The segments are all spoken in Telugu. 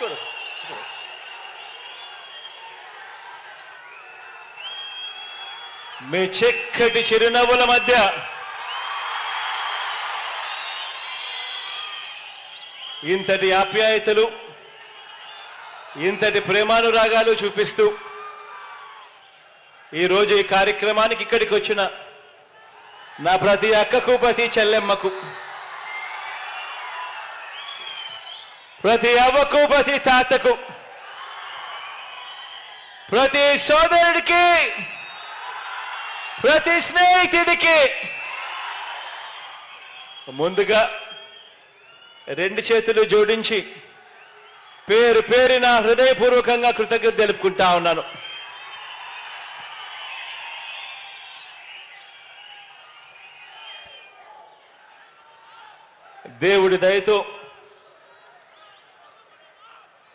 చూడు మీ చక్కటి చిరునవ్వుల మధ్య ఇంతటి ఆప్యాయతలు, ఇంతటి ప్రేమానురాగాలు చూపిస్తూ ఈరోజు ఈ కార్యక్రమానికి ఇక్కడికి వచ్చిన నా ప్రతి అక్కకు, ప్రతి చెల్లెమ్మకు, ప్రతి అవ్వకు, ప్రతి తాతకు, ప్రతి సోదరుడికి, ప్రతి స్నేహితుడికి ముందుగా రెండు చేతులు జోడించి పేరు పేరున హృదయపూర్వకంగా కృతజ్ఞత తెలుపుకుంటా ఉన్నాను. దేవుడి దయతో,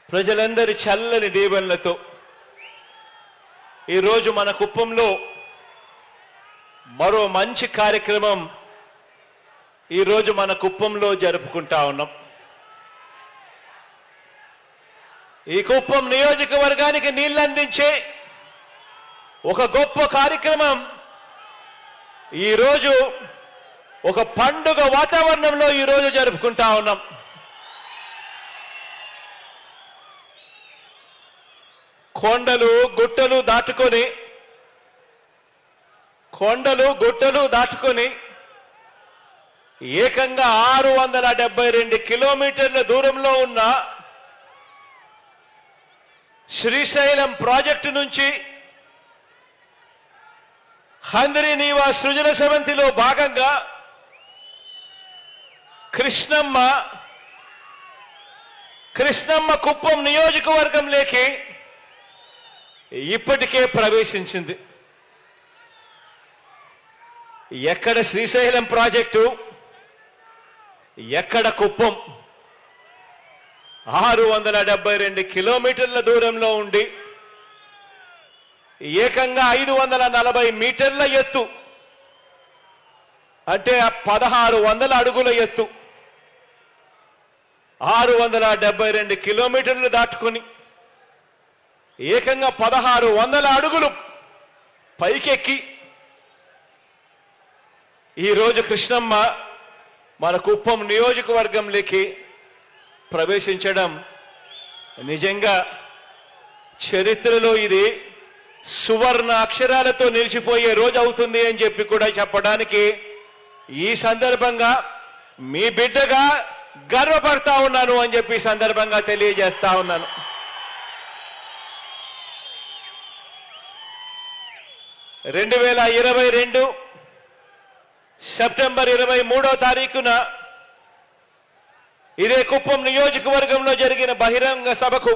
ప్రజలందరి చల్లని దీవెనలతో ఈరోజు మన కుప్పంలో మరో మంచి కార్యక్రమం ఈరోజు మన కుప్పంలో జరుపుకుంటా ఉన్నాం. ఈ కుప్పం నియోజకవర్గానికి నీళ్లు అందించే ఒక గొప్ప కార్యక్రమం ఈరోజు ఒక పండుగ వాతావరణంలో ఈరోజు జరుపుకుంటా ఉన్నాం. కొండలు గుట్టలు దాటుకొని ఏకంగా 672 కిలోమీటర్ల దూరంలో ఉన్న శ్రీశైలం ప్రాజెక్టు నుంచి హంద్రి నీవా సృజన సమంతిలో భాగంగా కృష్ణమ్మ కుప్పం నియోజకవర్గంలోకి ఇప్పటికే ప్రవేశించింది. ఎక్కడ శ్రీశైలం ప్రాజెక్టు, ఎక్కడ కుప్పం? 672 కిలోమీటర్ల దూరంలో ఉండి ఏకంగా 540 మీటర్ల ఎత్తు, అంటే 1600 అడుగుల ఎత్తు, 672 కిలోమీటర్లు దాటుకొని ఏకంగా 1600 అడుగులు పైకెక్కి ఈరోజు కృష్ణమ్మ మన కుప్పం నియోజకవర్గంలోకి ప్రవేశించడం నిజంగా చరిత్రలో ఇది సువర్ణ అక్షరాలతో నిలిచిపోయే రోజు అవుతుంది అని చెప్పి కూడా చెప్పడానికి ఈ సందర్భంగా మీ బిడ్డగా గర్వపడతా ఉన్నాను అని చెప్పి ఈ సందర్భంగా తెలియజేస్తా ఉన్నాను. సెప్టెంబర్ 23వ తారీఖున ఇదే కుప్పం నియోజకవర్గంలో జరిగిన బహిరంగ సభకు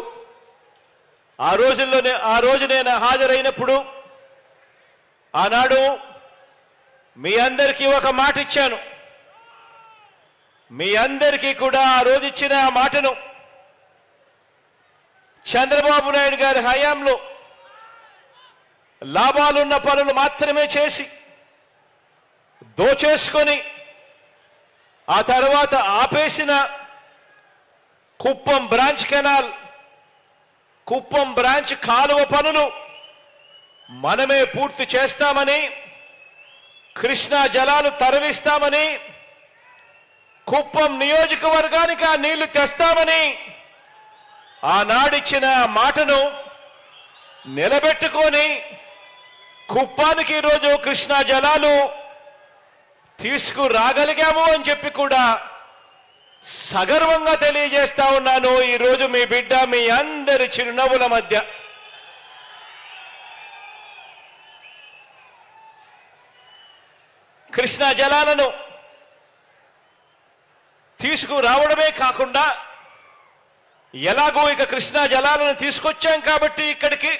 ఆ రోజు నేను హాజరైనప్పుడు ఆనాడు మీ అందరికీ ఒక మాట ఇచ్చాను. మీ అందరికీ కూడా ఆ రోజు ఇచ్చిన ఆ మాటను చంద్రబాబు నాయుడు గారి హయాంలో లాభాలున్న పనులు మాత్రమే చేసి దోచేసుకొని ఆ తర్వాత ఆపేసిన Kuppam branch canal, Kuppam branch కాలువ పనులు మనమే పూర్తి చేస్తామని, కృష్ణా జలాలు తరలిస్తామని, కుప్పం నియోజకవర్గానికి ఆ నీళ్లు తెస్తామని ఆనాడిచ్చిన మాటను నిలబెట్టుకొని కుప్పానికి ఈరోజు కృష్ణా జలాలు తీసుకురాగలిగాము అని చెప్పి కూడా సగర్వంగా తెలియజేస్తా ఉన్నాను. ఈరోజు మీ బిడ్డ మీ అందరి చిరునవ్వుల మధ్య కృష్ణా జలాలను తీసుకురావడమే కాకుండా ఎలాగో ఇక కృష్ణా జలాలను తీసుకొచ్చాం కాబట్టి ఇక్కడికి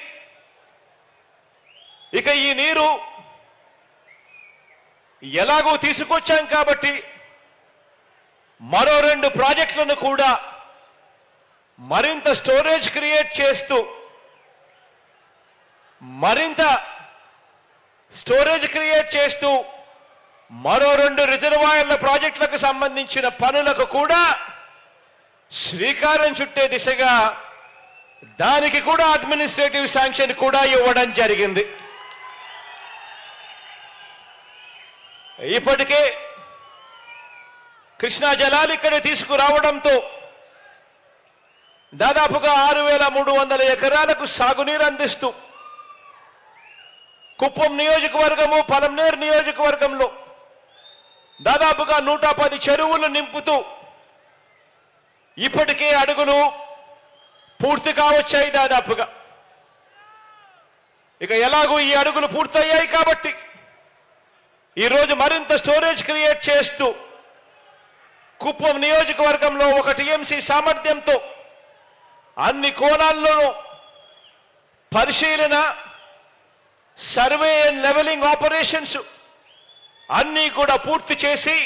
ఇక ఈ నీరు ఎలాగో తీసుకొచ్చాం కాబట్టి మరో 2 ప్రాజెక్టులను కూడా మరింత స్టోరేజ్ క్రియేట్ చేస్తూ మరో 2 రిజర్వాయర్ల ప్రాజెక్టులకు సంబంధించిన పనులకు కూడా శ్రీకారం చుట్టే దిశగా దానికి కూడా అడ్మినిస్ట్రేటివ్ శాంక్షన్ కూడా ఇవ్వడం జరిగింది. ఇప్పటికే కృష్ణా జలాలు ఇక్కడ తీసుకురావడంతో దాదాపుగా 6,300 ఎకరాలకు సాగునీరు అందిస్తూ కుప్పం నియోజకవర్గము, పలమనేరు నియోజకవర్గంలో దాదాపుగా 110 చెరువులు నింపుతూ ఇప్పటికే అడుగులు పూర్తి కావచ్చాయి దాదాపుగా. ఇక ఎలాగూ ఈ అడుగులు పూర్తయ్యాయి కాబట్టి ఈరోజు మరింత స్టోరేజ్ క్రియేట్ చేస్తూ కుప్పం నియోజకవర్గంలో 1 టీఎంసీ సామర్థ్యంతో అన్ని కోణాల్లోనూ పరిశీలన, సర్వే అండ్ లెవెలింగ్ ఆపరేషన్స్ అన్నీ కూడా పూర్తి చేసి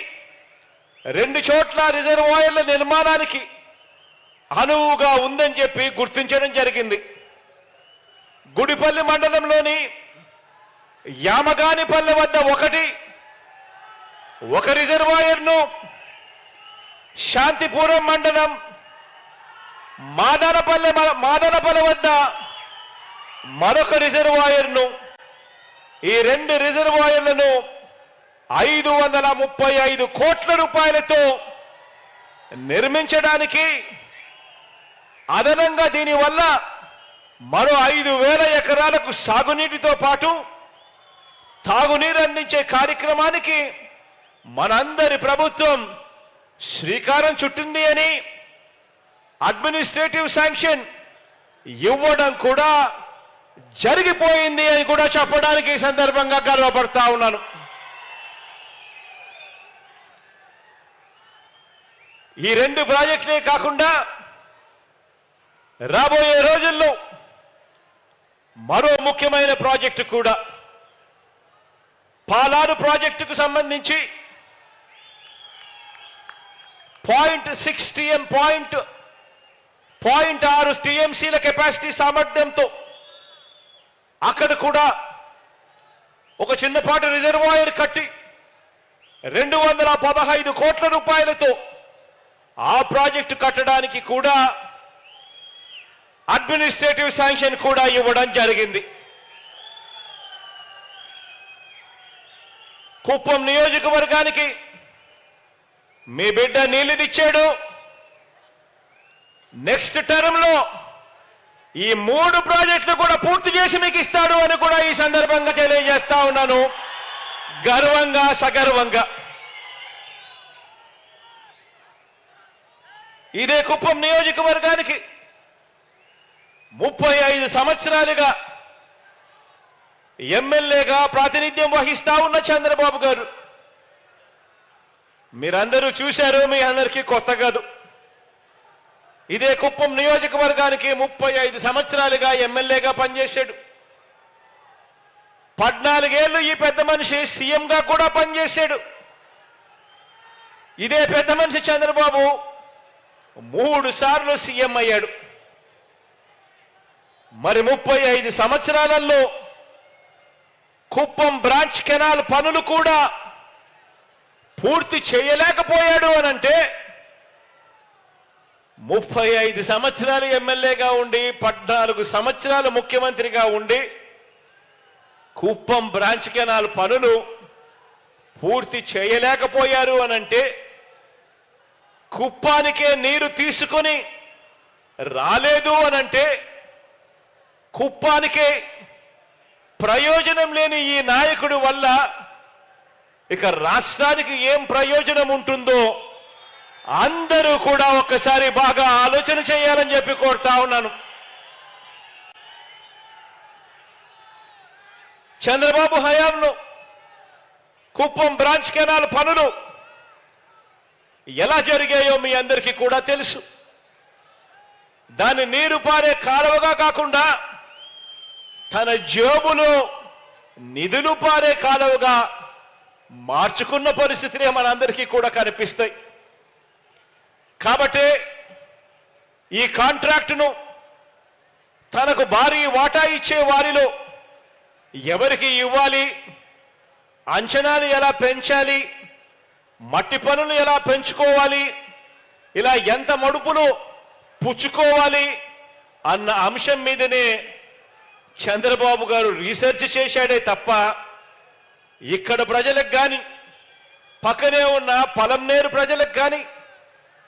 2 చోట్ల రిజర్వాయర్ల నిర్మాణానికి అనువుగా ఉందని చెప్పి గుర్తించడం జరిగింది. గుడిపల్లి మండలంలోని యామగానిపల్లె వద్ద ఒక రిజర్వాయర్ను, శాంతిపురం మండలం మాదనపల్లె వద్ద మరొక రిజర్వాయర్ను, ఈ 2 రిజర్వాయర్లను 535 కోట్ల రూపాయలతో నిర్మించడానికి, అదనంగా దీనివల్ల మరో 5,000 ఎకరాలకు సాగునీటితో పాటు తాగునీరు అందించే కార్యక్రమానికి మనందరి ప్రభుత్వం శ్రీకారం చుట్టింది అని అడ్మినిస్ట్రేటివ్ శాంక్షన్ ఇవ్వడం కూడా జరిగిపోయింది అని కూడా చెప్పడానికి ఈ సందర్భంగా గర్వపడతా ఉన్నాను. ఈ 2 ప్రాజెక్టులే కాకుండా రాబోయే రోజుల్లో మరో ముఖ్యమైన ప్రాజెక్టు కూడా, పాలారు ప్రాజెక్టుకు సంబంధించి 0.6 టీఎంసీల కెపాసిటీ సామర్థ్యంతో అక్కడ కూడా ఒక చిన్నపాటి రిజర్వాయర్ కట్టి 215 కోట్ల రూపాయలతో ఆ ప్రాజెక్టు కట్టడానికి కూడా అడ్మినిస్ట్రేటివ్ శాంక్షన్ కూడా ఇవ్వడం జరిగింది. కుప్పం నియోజకవర్గానికి మీ బిడ్డ నీళ్లునిచ్చాడు. నెక్స్ట్ టర్మ్ లో ఈ 3 ప్రాజెక్టులు కూడా పూర్తి చేసి మీకు ఇస్తాడు అని కూడా ఈ సందర్భంగా తెలియజేస్తా ఉన్నాను, గర్వంగా సగర్వంగా. ఇదే కుప్పం నియోజకవర్గానికి 35 సంవత్సరాలుగా ఎమ్మెల్యేగా ప్రాతినిధ్యం వహిస్తా ఉన్న చంద్రబాబు గారు, మీరందరూ చూశారు, మీ అందరికీ కొత్త కాదు. ఇదే కుప్పం నియోజకవర్గానికి 35 సంవత్సరాలుగా ఎమ్మెల్యేగా పనిచేశాడు. 14 ఏళ్లు ఈ పెద్ద మనిషి సీఎంగా కూడా పనిచేశాడు. ఇదే పెద్ద మనిషి చంద్రబాబు 3 సార్లు సీఎం అయ్యాడు. మరి 35 సంవత్సరాలలో కుప్పం బ్రాంచ్ కెనాల్ పనులు కూడా పూర్తి చేయలేకపోయాడు అనంటే 35 సంవత్సరాలు ఎమ్మెల్యేగా ఉండి 14 సంవత్సరాలు ముఖ్యమంత్రిగా ఉండి కుప్పం బ్రాంచ్ కెనాల్ పనులు పూర్తి చేయలేకపోయారు అనంటే, కుప్పానికే నీరు తీసుకొని రాలేదు అనంటే, కుప్పానికే ప్రయోజనం లేని ఈ నాయకుడి వల్ల ఇక రాష్ట్రానికి ఏం ప్రయోజనం ఉంటుందో అందరూ కూడా ఒక్కసారి బాగా ఆలోచన చేయాలని చెప్పి కోరుతా ఉన్నాను. చంద్రబాబు హయాంలో కుప్పం బ్రాంచ్ కెనాల్ పనులు ఎలా జరిగాయో మీ అందరికీ కూడా తెలుసు. దాన్ని నీరు పారే కాలువగా కాకుండా తన జేబులో నిధులు పారే కాలువగా మార్చుకున్న పరిస్థితులే మనందరికీ కూడా కనిపిస్తాయి. కాబట్టి ఈ కాంట్రాక్టును తనకు భారీ వాటా ఇచ్చే వారిలో ఎవరికి ఇవ్వాలి, అంచనాలు ఎలా పెంచాలి, మట్టి పనులు ఎలా పెంచుకోవాలి, ఇలా ఎంత మడుపులు పుచ్చుకోవాలి అన్న అంశం మీదనే చంద్రబాబు గారు రీసెర్చ్ చేశాడే తప్ప ఇక్కడ ప్రజలకు కానీ పక్కనే ఉన్న పలంనేరు ప్రజలకు కానీ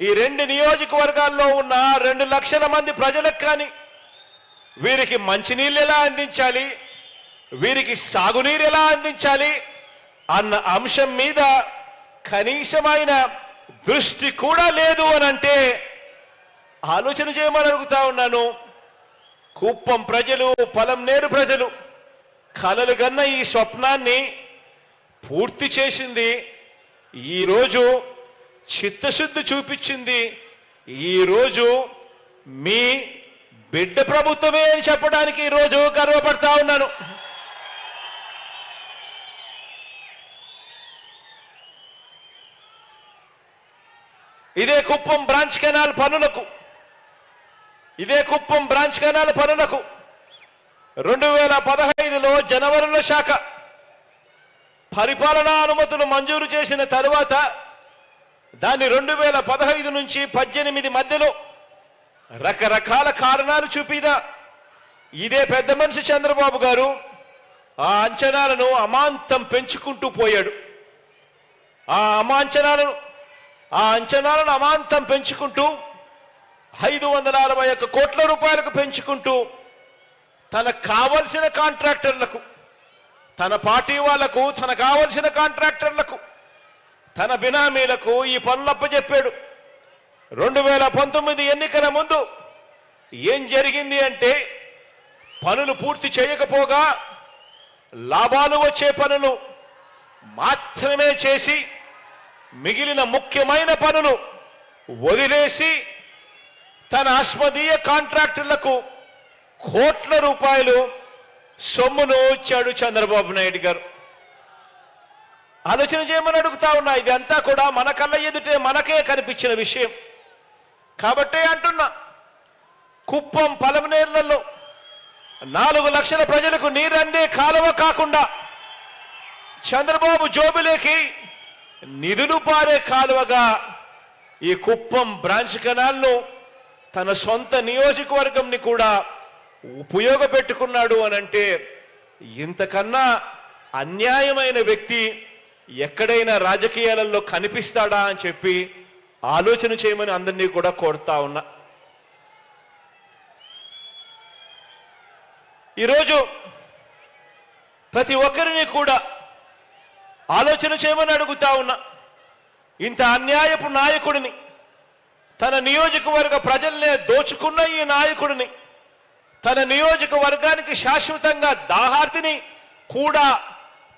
ఈ 2 నియోజకవర్గాల్లో ఉన్న 2 లక్షల మంది ప్రజలకు కానీ వీరికి మంచినీళ్ళు ఎలా అందించాలి, వీరికి సాగునీరు ఎలా అందించాలి అన్న అంశం మీద కనీసమైన దృష్టి కూడా లేదు అనంటే ఆలోచన చేయమని అడుగుతా ఉన్నాను. కుప్పం ప్రజలు, పలంనేరు ప్రజలు కలలు గన్న ఈ స్వప్నాన్ని పూర్తి చేసింది ఈరోజు, చిత్తశుద్ధి చూపించింది ఈరోజు మీ బిడ్డ ప్రభుత్వమే అని చెప్పడానికి ఈరోజు గర్వపడతా ఉన్నాను. ఇదే కుప్పం బ్రాంచ్ కెనాల్ పనులకు 2015లో జనవరిలో శాఖ పరిపాలనా అనుమతులు మంజూరు చేసిన తరువాత దాన్ని 2015 నుంచి 18 మధ్యలో రకరకాల కారణాలు చూపిన ఇదే పెద్ద మనిషి చంద్రబాబు గారు ఆ అంచనాలను అమాంతం పెంచుకుంటూ పోయాడు. ఆ అంచనాలను అమాంతం పెంచుకుంటూ 561 కోట్ల రూపాయలకు పెంచుకుంటూ తనకు కావలసిన కాంట్రాక్టర్లకు, తన పార్టీ వాళ్లకు, తనకు కావలసిన కాంట్రాక్టర్లకు, తన బినామీలకు ఈ పనులప్పచెప్పాడు. 2019 ఎన్నికల ముందు ఏం జరిగింది అంటే పనులు పూర్తి చేయకపోగా లాభాలు వచ్చే పనులు మాత్రమే చేసి మిగిలిన ముఖ్యమైన పనులు వదిలేసి తన అస్మదీయ కాంట్రాక్టర్లకు కోట్ల రూపాయలు సొమ్మును ఇచ్చాడు చంద్రబాబు నాయుడు గారు. ఆలోచన చేయమని అడుగుతా ఉన్నా. ఇదంతా కూడా మన కళ్ళ ఎదుటే మనకే కనిపించిన విషయం కాబట్టే అంటున్నా. కుప్పం, పలమనేర్లలో 4 లక్షల ప్రజలకు నీరందే కాలువ కాకుండా చంద్రబాబు జోబులేకి నిధులు పారే కాలువగా ఈ కుప్పం బ్రాంచ్ కెనాల్ను తన సొంత నియోజకవర్గంని కూడా ఉపయోగపెట్టుకున్నాడు అనంటే ఇంతకన్నా అన్యాయమైన వ్యక్తి ఎక్కడైనా రాజకీయాలలో కనిపిస్తాడా అని చెప్పి ఆలోచన చేయమని అందరినీ కూడా కోరుతా ఉన్నా. ఈరోజు ప్రతి ఒక్కరిని కూడా ఆలోచన చేయమని అడుగుతా ఉన్నా. ఇంత అన్యాయపు నాయకుడిని, తన నియోజకవర్గ ప్రజల్నే దోచుకున్న ఈ నాయకుడిని, తన నియోజకవర్గానికి శాశ్వతంగా దాహార్తిని కూడా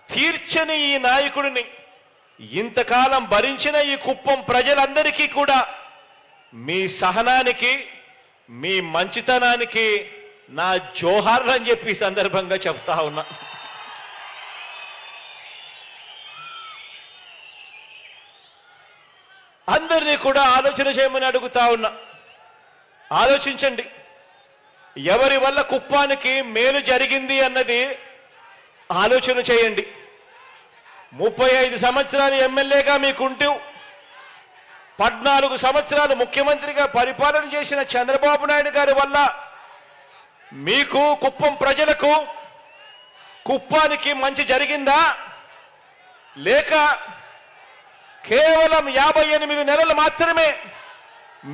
తీర్చని ఈ నాయకుడిని ఇంతకాలం భరించిన ఈ కుప్పం ప్రజలందరికీ కూడా మీ సహనానికి, మీ మంచితనానికి నా జోహార్లు అని చెప్పి ఈ సందర్భంగా చెప్తా ఉన్నా. అందరినీ కూడా ఆలోచన చేయమని అడుగుతా ఉన్నా. ఆలోచించండి, ఎవరి వల్ల కుప్పానికి మేలు జరిగింది అన్నది ఆలోచన చేయండి. 35 సంవత్సరాలు ఎమ్మెల్యేగా మీకుంటూ 14 సంవత్సరాలు ముఖ్యమంత్రిగా పరిపాలన చేసిన చంద్రబాబు నాయుడు గారి వల్ల మీకు, కుప్పం ప్రజలకు, కుప్పానికి మంచి జరిగిందా? లేక కేవలం 58 నెలలు మాత్రమే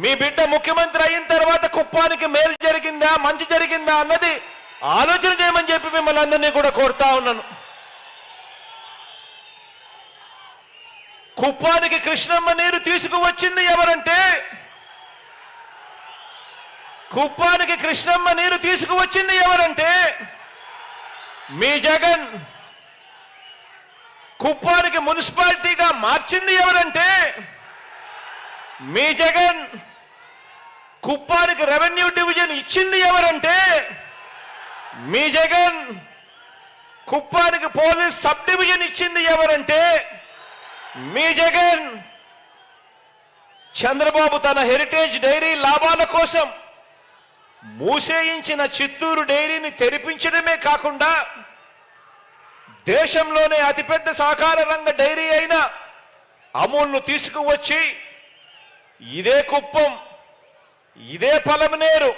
మీ బిడ్డ ముఖ్యమంత్రి అయిన తర్వాత కుప్పానికి మేలు జరిగిందా, మంచి జరిగిందా అన్నది ఆలోచన చేయమని చెప్పి మిమ్మల్ని అందరినీ కూడా కోరుతా ఉన్నాను. కుప్పానికి కృష్ణమ్మ నీరు తీసుకువచ్చింది ఎవరంటే, కుప్పానికి కృష్ణమ్మ నీరు తీసుకువచ్చింది ఎవరంటే మీ జగన్. కుప్పానికి మున్సిపాలిటీగా మార్చింది ఎవరంటే మీ జగన్. కుప్పానికి రెవెన్యూ డివిజన్ ఇచ్చింది ఎవరంటే మీ జగన్. కుప్పానికి పోలీస్ సబ్ డివిజన్ ఇచ్చింది ఎవరంటే మీ జగన్. చంద్రబాబు తన హెరిటేజ్ డైరీ లాభాల కోసం మూసేయించిన చిత్తూరు డైరీని తెరిపించడమే కాకుండా దేశంలోనే అతిపెద్ద సహకార రంగ డైరీ అయిన అమూల్ను తీసుకువచ్చి ఇదే కుప్పం, ఇదే పలమనేరు,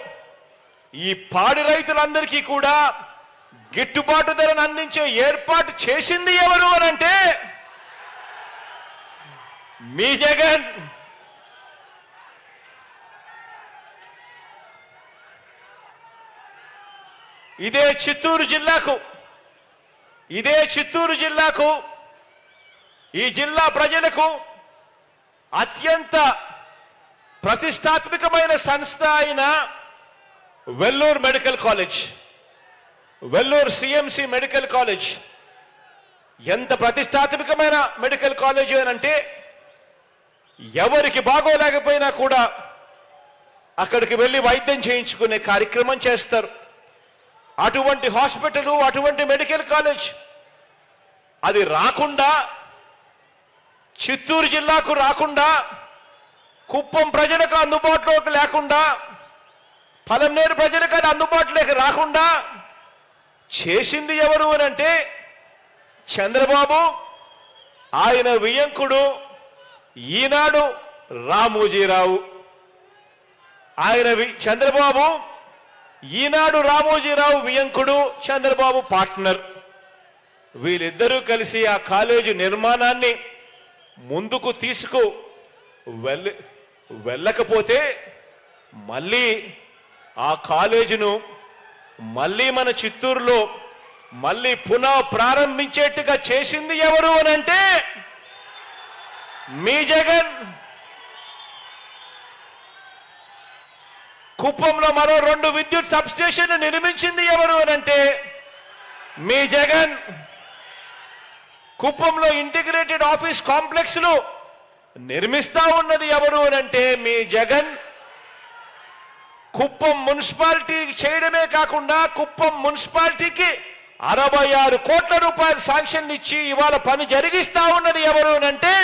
ఈ పాడి రైతులందరికీ కూడా గిట్టుబాటు ధరను అందించే ఏర్పాటు చేసింది ఎవరు అనంటే మీ జగన్. ఇదే చిత్తూరు జిల్లాకు ఈ జిల్లా ప్రజలకు అత్యంత ప్రతిష్టాత్మకమైన సంస్థ అయిన Vellore medical college, Vellore CMC medical college ఎంత ప్రతిష్టాత్మకమైన మెడికల్ కాలేజ్ అనంటే ఎవరికి బాగోలేకపోయినా కూడా అక్కడికి వెళ్ళి వైద్యం చేయించుకునే కార్యక్రమం చేస్తారు. అటువంటి హాస్పిటల్, అటువంటి మెడికల్ కాలేజ్ అది రాకుండా, చిత్తూరు జిల్లాకు రాకుండా, కుప్పం ప్రజలకు అందుబాటులోకి లేకుండా, పలమనేరు ప్రజలకు అది అందుబాటులోకి రాకుండా చేసింది ఎవరు అనంటే చంద్రబాబు, ఆయన వియంకుడు ఈనాడు రామోజీరావు. చంద్రబాబు ఈనాడు రామోజీరావు వియంకుడు, చంద్రబాబు పార్ట్నర్. వీళ్ళిద్దరూ కలిసి ఆ కాలేజీ నిర్మాణాన్ని ముందుకు వెళ్ళకపోతే మళ్ళీ ఆ కాలేజీను మళ్ళీ మన చిత్తూరులో మళ్ళీ పునః ప్రారంభించేట్టుగా చేసింది ఎవరు అనంటే మీ జగన్. కుప్పంలో మరో 2 విద్యుత్ సబ్స్టేషన్లు నిర్మించింది ఎవరు అనంటే మీ జగన్. కుప్పంలో ఇంటిగ్రేటెడ్ ఆఫీస్ కాంప్లెక్స్లు నిర్మిస్తా ఉన్నది ఎవరు అనంటే మీ జగన్. కుప్పం మున్సిపాలిటీ చేయడమే కాకుండా కుప్పం మున్సిపాలిటీకి 66 కోట్ల రూపాయలు శాంక్షన్ ఇచ్చి ఇవాళ పని జరిగిస్తా ఉన్నది ఎవరు అనంటే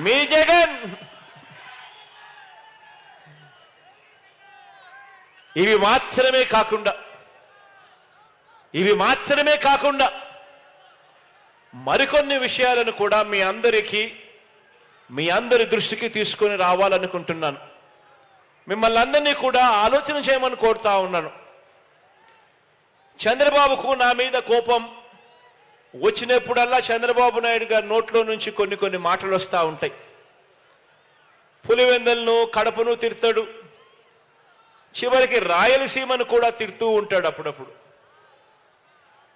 మీ జగన్. ఇవి మాత్రమే కాకుండా మరికొన్ని విషయాలను కూడా మీ అందరి దృష్టికి తీసుకొని రావాలనుకుంటున్నాను. మిమ్మల్ని అందరినీ కూడా ఆలోచన చేయమని కోరుతా ఉన్నాను. చంద్రబాబుకు నా మీద కోపం వచ్చినప్పుడల్లా చంద్రబాబు నాయుడు గారి నోట్లో నుంచి కొన్ని మాటలు వస్తూ ఉంటాయి. పులివెందలను, కడపను తిడతాడు, చివరికి రాయలసీమను కూడా తిడుతూ ఉంటాడు అప్పుడప్పుడు.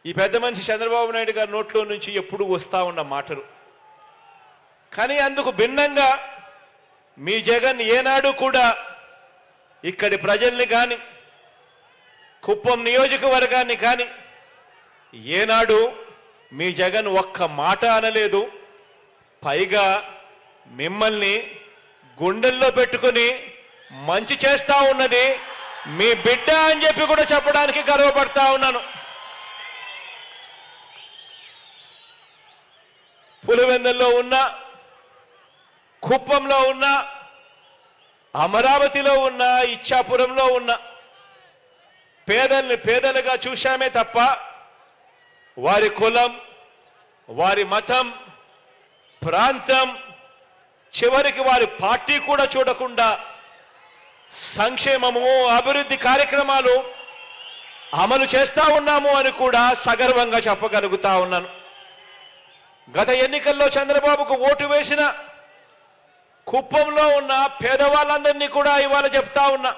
ఈ పెద్ద మనిషి చంద్రబాబు నాయుడు గారి నోట్లో నుంచి ఎప్పుడు వస్తూ ఉన్న మాటలు. కానీ అందుకు భిన్నంగా మీ జగన్ ఏనాడు కూడా ఇక్కడి ప్రజల్ని కానీ, కుప్పం నియోజకవర్గాన్ని కానీ ఏనాడు మీ జగన్ ఒక్క మాట అనలేదు. పైగా మిమ్మల్ని గుండెల్లో పెట్టుకుని మంచి చేస్తా ఉన్నది మీ బిడ్డ అని చెప్పి కూడా చెప్పడానికి గర్వపడతా ఉన్నాను. పులివెందుల్లో ఉన్న, కుప్పంలో ఉన్న, అమరావతిలో ఉన్న, ఇచ్చాపురంలో ఉన్న పేదల్ని పేదలుగా చూశామే తప్ప వారి కులం, వారి మతం, ప్రాంతం, చివరికి వారి పార్టీ కూడా చూడకుండా సంక్షేమము, అభివృద్ధి కార్యక్రమాలు అమలు చేస్తా ఉన్నాము అని కూడా సగర్వంగా చెప్పగలుగుతా ఉన్నాను. గత ఎన్నికల్లో చంద్రబాబుకు ఓటు వేసిన కుప్పంలో ఉన్న పేదవాళ్ళందరినీ కూడా ఇవాళ చెప్తా ఉన్నా,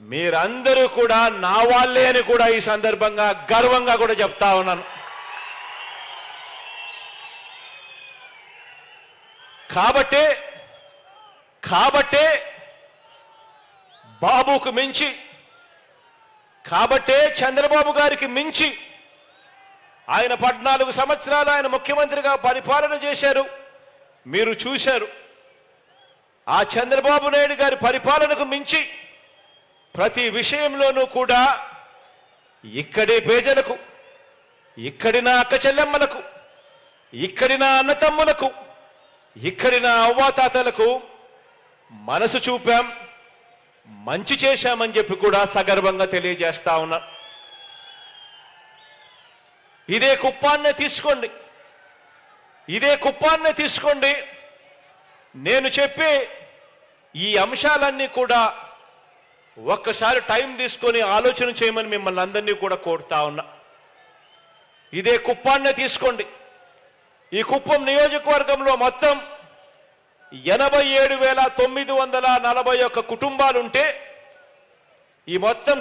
మీరందరూ కూడా నా వాళ్ళే అని కూడా ఈ సందర్భంగా గర్వంగా కూడా చెప్తా ఉన్నాను. కాబట్టే బాబుకు మించి, కాబట్టే చంద్రబాబు గారికి మించి ఆయన 14 సంవత్సరాలు ఆయన ముఖ్యమంత్రిగా పరిపాలన చేశారు. మీరు చూశారు. ఆ చంద్రబాబు నాయుడు గారి పరిపాలనకు మించి ప్రతి విషయంలోనూ కూడా ఇక్కడి పేదలకు, ఇక్కడి నా అక్క చెల్లెమ్మలకు, ఇక్కడి నా అన్నతమ్ములకు, ఇక్కడి నా అవ్వాతాతలకు మనసు చూపాం, మంచి చేశామని చెప్పి కూడా సగర్వంగా తెలియజేస్తా ఉన్నా. ఇదే కుప్పాన్నే తీసుకోండి, నేను చెప్పే ఈ అంశాలన్నీ కూడా ఒక్కసారి టైం తీసుకొని ఆలోచన చేయమని మిమ్మల్ని అందరినీ కూడా కోరుతా ఉన్నా. ఇదే కుప్పాన్నే తీసుకోండి. ఈ కుప్పం నియోజకవర్గంలో మొత్తం 87,941 కుటుంబాలుంటే ఈ మొత్తం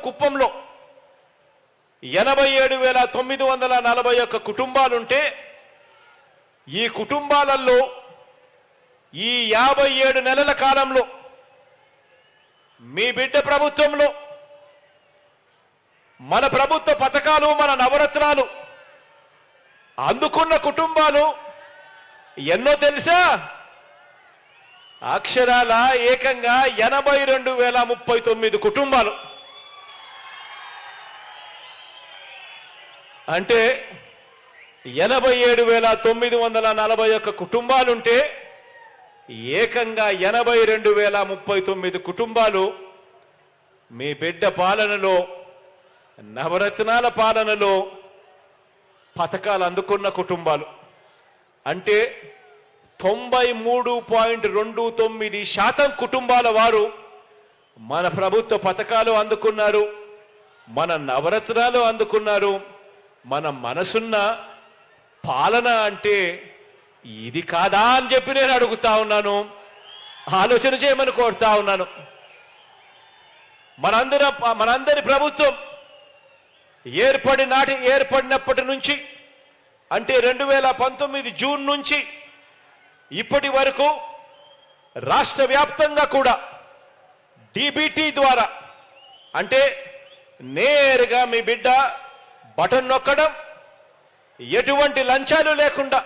కుప్పంలో 87,941 కుటుంబాలుంటే ఈ కుటుంబాలలో ఈ 57 నెలల కాలంలో మీ బిడ్డ ప్రభుత్వంలో మన ప్రభుత్వ పథకాలు మన నవరత్నాలు అందుకున్న కుటుంబాలు ఎన్నో తెలుసా? అక్షరాల ఏకంగా 82,039 కుటుంబాలు. అంటే 87,941 కుటుంబాలుంటే ఏకంగా 82,039 కుటుంబాలు మీ బిడ్డ పాలనలో నవరత్నాల పాలనలో పథకాలు అందుకున్న కుటుంబాలు. అంటే 93.29% కుటుంబాల వారు మన ప్రభుత్వ పథకాలు అందుకున్నారు, మన నవరత్నాలు అందుకున్నారు. మన మనసున్న పాలన అంటే ఇది కాదా అని చెప్పి నేను అడుగుతా ఉన్నాను. ఆలోచన చేయమని కోరుతా ఉన్నాను. మనందరి ప్రభుత్వం ఏర్పడినప్పటి నుంచి అంటే 2019 జూన్ నుంచి ఇప్పటి వరకు రాష్ట్ర వ్యాప్తంగా కూడా డీబీటీ ద్వారా అంటే నేరుగా మీ బిడ్డ బటన్ నొక్కడం, ఎటువంటి లంచాలు లేకుండా,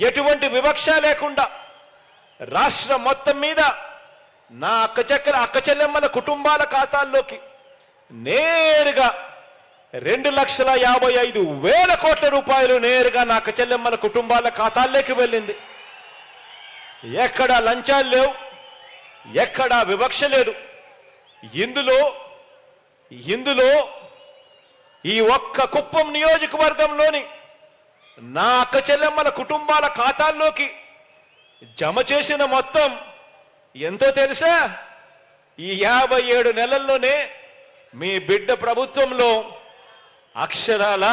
ఎటువంటి వివక్ష లేకుండా రాష్ట్రం మొత్తం మీద నా అక్క చెల్లెమ్మల కుటుంబాల ఖాతాల్లోకి నేరుగా 2,55,000 కోట్ల రూపాయలు నేరుగా నా అక్క చెల్లెమ్మల కుటుంబాల ఖాతాల్లోకి వెళ్ళింది. ఎక్కడా లంచాలు లేవు, ఎక్కడా వివక్ష లేదు. ఇందులో ఈ ఒక్క కుప్పం నియోజకవర్గంలోని నా అక్క చెల్లెమ్మల కుటుంబాల ఖాతాల్లోకి జమ చేసిన మొత్తం ఎంతో తెలుసా? ఈ 57 నెలల్లోనే మీ బిడ్డ ప్రభుత్వంలో అక్షరాల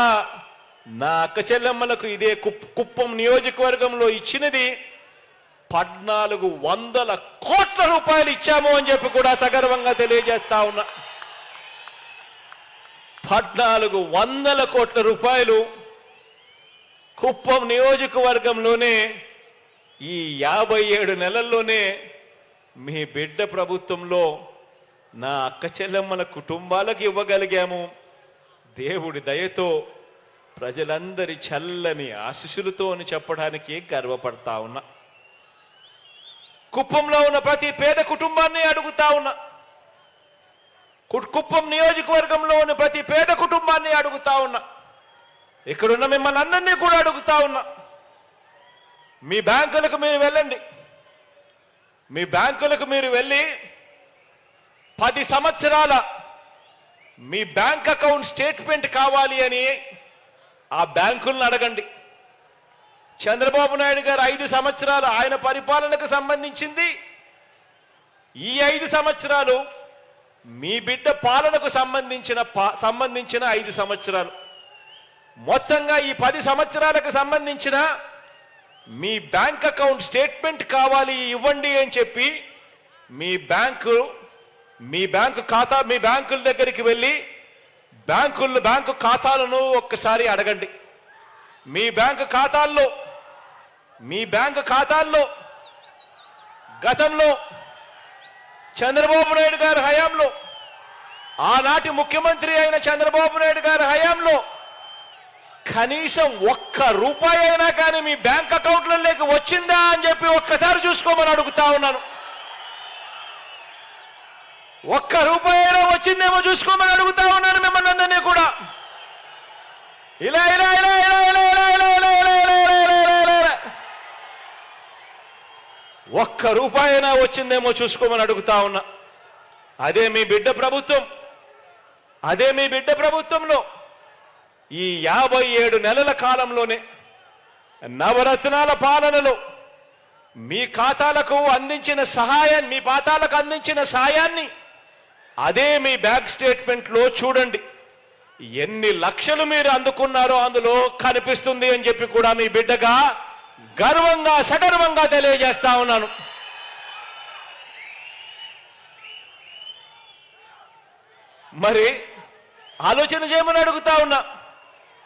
నా అక్క చెల్లెమ్మలకు ఇదే కుప్పం నియోజకవర్గంలో ఇచ్చినది 1,400 కోట్ల రూపాయలు ఇచ్చాము అని చెప్పి కూడా సగర్వంగా తెలియజేస్తా ఉన్నా. 1,400 కోట్ల రూపాయలు కుప్పం నియోజకవర్గంలోనే ఈ 57 నెలల్లోనే మీ బిడ్డ ప్రభుత్వంలో నా అక్క చెల్లెమ్మల కుటుంబాలకు ఇవ్వగలిగాము. దేవుడి దయతో ప్రజలందరి చల్లని ఆశీస్సులతో అని చెప్పడానికి గర్వపడతా ఉన్నా. కుప్పంలో ఉన్న ప్రతి పేద కుటుంబాన్ని అడుగుతా ఉన్నా. కుప్పం నియోజకవర్గంలో ఉన్న ప్రతి పేద కుటుంబాన్ని అడుగుతా ఉన్నా. ఇక్కడున్న మిమ్మల్ని అందరినీ కూడా అడుగుతా ఉన్నా. మీ బ్యాంకులకు మీరు వెళ్ళండి. మీ బ్యాంకులకు మీరు వెళ్ళి 10 సంవత్సరాల మీ బ్యాంక్ అకౌంట్ స్టేట్మెంట్ కావాలి అని ఆ బ్యాంకులను అడగండి. చంద్రబాబు నాయుడు గారు 5 సంవత్సరాలు ఆయన పరిపాలనకు సంబంధించింది, ఈ 5 సంవత్సరాలు మీ బిడ్డ పాలనకు సంబంధించిన 5 సంవత్సరాలు. మొత్తంగా ఈ 10 సంవత్సరాలకు సంబంధించిన మీ బ్యాంక్ అకౌంట్ స్టేట్మెంట్ కావాలి ఇవ్వండి అని చెప్పి మీ బ్యాంకుల దగ్గరికి వెళ్ళి బ్యాంకు ఖాతాలను ఒక్కసారి అడగండి. మీ బ్యాంకు ఖాతాల్లో గతంలో చంద్రబాబు నాయుడు గారి హయాంలో, ఆనాటి ముఖ్యమంత్రి అయిన చంద్రబాబు నాయుడు గారి హయాంలో కనీసం 1 రూపాయి అయినా కానీ మీ బ్యాంక్ అకౌంట్లలోకి వచ్చిందా అని చెప్పి ఒక్కసారి చూసుకోమని అడుగుతా ఉన్నాను. 1 రూపాయి అయినా వచ్చిందేమో చూసుకోమని అడుగుతా ఉన్నాను మిమ్మల్ని అందరినీ కూడా. ఇలా 1 రూపాయి అయినా వచ్చిందేమో చూసుకోమని అడుగుతా ఉన్నా. అదే మీ బిడ్డ ప్రభుత్వంలో ఈ 57 నెలల కాలంలోనే నవరత్నాల పాలనలో మీ ఖాతాలకు అందించిన సహాయాన్ని, మీ ఖాతాలకు అందించిన సాయాన్ని అదే మీ బ్యాంక్ స్టేట్మెంట్లో చూడండి. ఎన్ని లక్షలు మీరు అందుకున్నారో అందులో కనిపిస్తుంది అని చెప్పి కూడా మీ బిడ్డగా గర్వంగా సగర్వంగా తెలియజేస్తా ఉన్నాను. మరి ఆలోచన చేయమని అడుగుతా ఉన్నా.